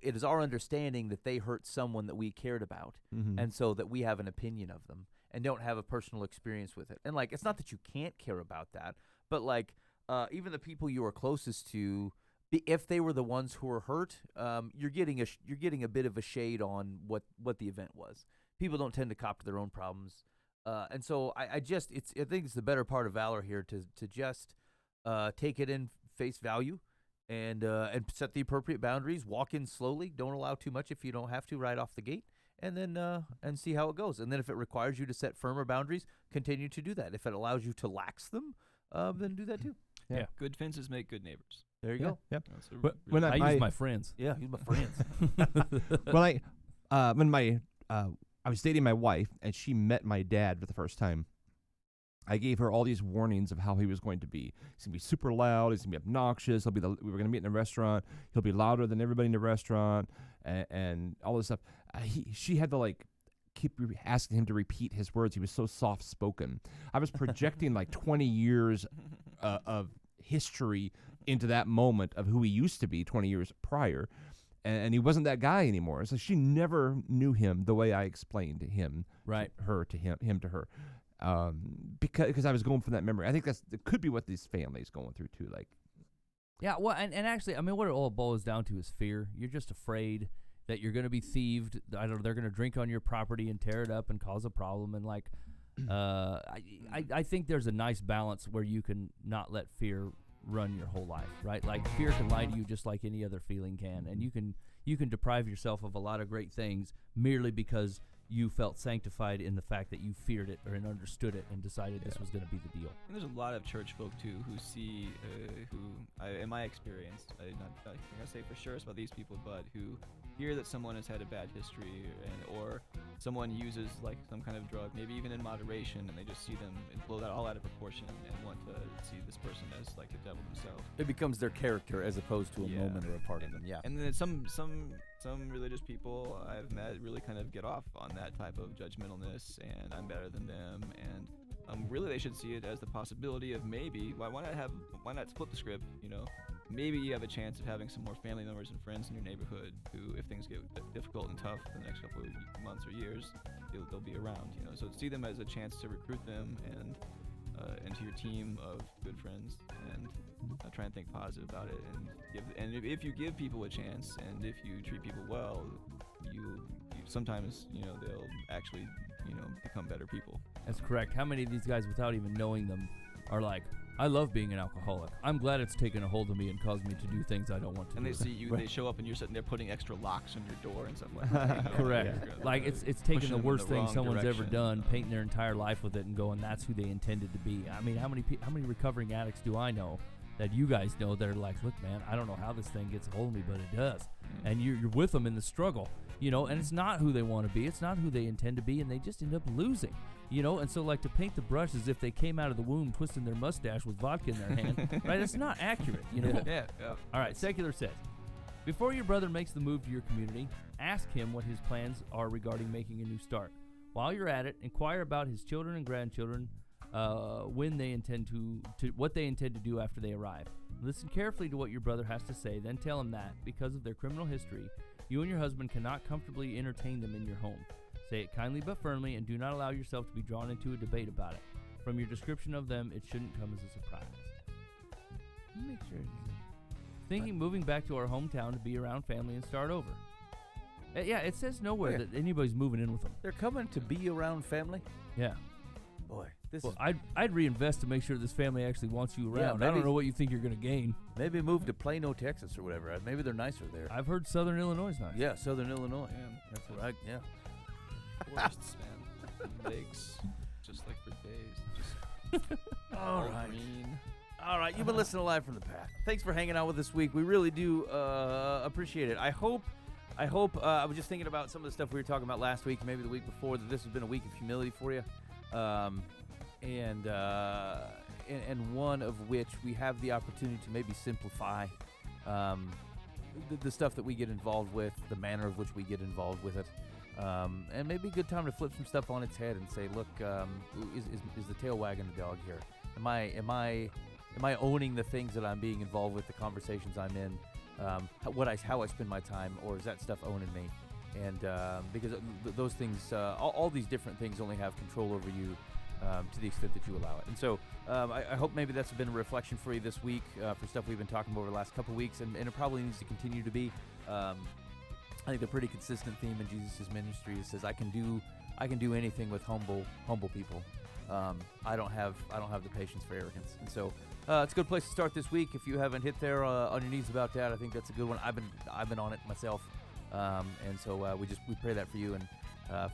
is our understanding that they hurt someone that we cared about, and so that we have an opinion of them and don't have a personal experience with it. And like, it's not that you can't care about that, but like, even the people you are closest to, if they were the ones who were hurt, you're getting a bit of a shade on what the event was. People don't tend to cop to their own problems, and so I think it's the better part of valor here to just take it in face value and set the appropriate boundaries. Walk in slowly. Don't allow too much if you don't have to right off the gate, and then and see how it goes. And then if it requires you to set firmer boundaries, continue to do that. If it allows you to lax them, then do that too. Yeah. Good fences make good neighbors. There you go. Yep. That's a But really- when I use my friends. Yeah, he's my friends. when I was dating my wife and she met my dad for the first time, I gave her all these warnings of how he was going to be. He's going to be super loud. He's going to be obnoxious. We were going to meet in a restaurant. He'll be louder than everybody in the restaurant, and all this stuff. She had to like keep asking him to repeat his words. He was so soft spoken. I was projecting like 20 years of history into that moment of who he used to be 20 years prior, and he wasn't that guy anymore. So she never knew him the way I explained him, Right. him to her, because I was going from that memory. I think it could be what this family's going through too. Like, Yeah, well, and actually, I mean, what it all boils down to is fear. You're just afraid that you're going to be thieved. I don't know, they're going to drink on your property and tear it up and cause a problem. And like, I think there's a nice balance where you can not let fear run your whole life, right? Like, fear can lie to you just like any other feeling can, and you can deprive yourself of a lot of great things merely because you felt sanctified in the fact that you feared it or understood it and decided this was going to be the deal. And there's a lot of church folk too who see, in my experience, I'm not gonna say for sure it's about these people, but who hear that someone has had a bad history or someone uses like some kind of drug, maybe even in moderation, and they just see them and blow that all out of proportion and want to see this person as like the devil himself. It becomes their character as opposed to a moment or a part of them. Yeah. And then some religious people I've met really kind of get off on that type of judgmentalness, and I'm better than them, and really they should see it as the possibility of maybe why not flip the script, maybe you have a chance of having some more family members and friends in your neighborhood who, if things get difficult and tough in the next couple of months or years, they'll be around, so see them as a chance to recruit them and into your team of good friends, and try and think positive about it, and if you give people a chance and if you treat people well, you sometimes they'll actually become better people. That's correct. How many of these guys, without even knowing them, are like, I love being an alcoholic. I'm glad it's taken a hold of me and caused me to do things I don't want to and do. they see you, they show up, and you're sitting there putting extra locks on your door and stuff like that. Correct. Yeah. Like, it's taking Pushing the them in worst the thing wrong someone's ever direction. done, painting their entire life with it, and going, that's who they intended to be. I mean, how many recovering addicts do I know that you guys know that are like, look, man, I don't know how this thing gets a hold of me, but it does. And you're with them in the struggle, and it's not who they want to be. It's not who they intend to be, and they just end up losing, and so like to paint the brush as if they came out of the womb twisting their mustache with vodka in their hand, right? It's not accurate, Yeah. All right, secular says, Before your brother makes the move to your community, ask him what his plans are regarding making a new start. While you're at it, inquire about his children and grandchildren, when they intend to what they intend to do after they arrive. Listen carefully to what your brother has to say, then tell him that, because of their criminal history, you and your husband cannot comfortably entertain them in your home. Say it kindly but firmly, and do not allow yourself to be drawn into a debate about it. From your description of them, it shouldn't come as a surprise. Make sure. Thinking moving back to our hometown to be around family and start over. Yeah, it says nowhere Where? that anybody's moving in with them. They're coming to be around family? Yeah. Boy, this Well, is... I'd reinvest to make sure this family actually wants you Yeah, around. I maybe- don't know what you think you're going to gain. Maybe move to Plano, Texas or whatever. Maybe they're nicer there. I've heard Southern Illinois is nice. Yeah, Southern Illinois. Man, That's what I... Yeah. forests, man. Lakes, just like for days. Just All all right. green. All right, you've been listening to Live from the Path. Thanks for hanging out with us this week. We really do appreciate it. I hope. I was just thinking about some of the stuff we were talking about last week, maybe the week before, that this has been a week of humility for you, and one of which we have the opportunity to maybe simplify the stuff that we get involved with, the manner of which we get involved with it, and maybe a good time to flip some stuff on its head and say, look, is the tail wagging the dog here? Am I owning the things that I'm being involved with, the conversations I'm in, how I spend my time, or is that stuff owning me? And because those things, all these different things only have control over you to the extent that you allow it. And so I hope maybe that's been a reflection for you this week for stuff we've been talking about over the last couple of weeks, and it probably needs to continue to be. I think the pretty consistent theme in Jesus' ministry says, I can do anything with humble people. I don't have the patience for arrogance. And so it's a good place to start this week. If you haven't hit there on your knees about that, I think that's a good one. I've been on it myself, and so we pray that for you and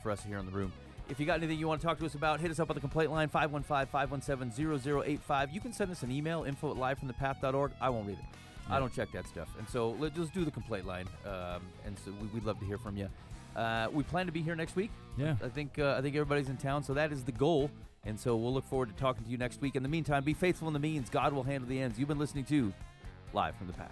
for us here in the room. If you got anything you want to talk to us about, hit us up on the complaint line, 515-517-0085. You can send us an email, info@livefromthepath.org. I won't read it. I don't check that stuff. And so let's do the complaint line, and so we'd love to hear from you. We plan to be here next week. Yeah. I think everybody's in town, so that is the goal. And so we'll look forward to talking to you next week. In the meantime, be faithful in the means. God will handle the ends. You've been listening to Live from the Path.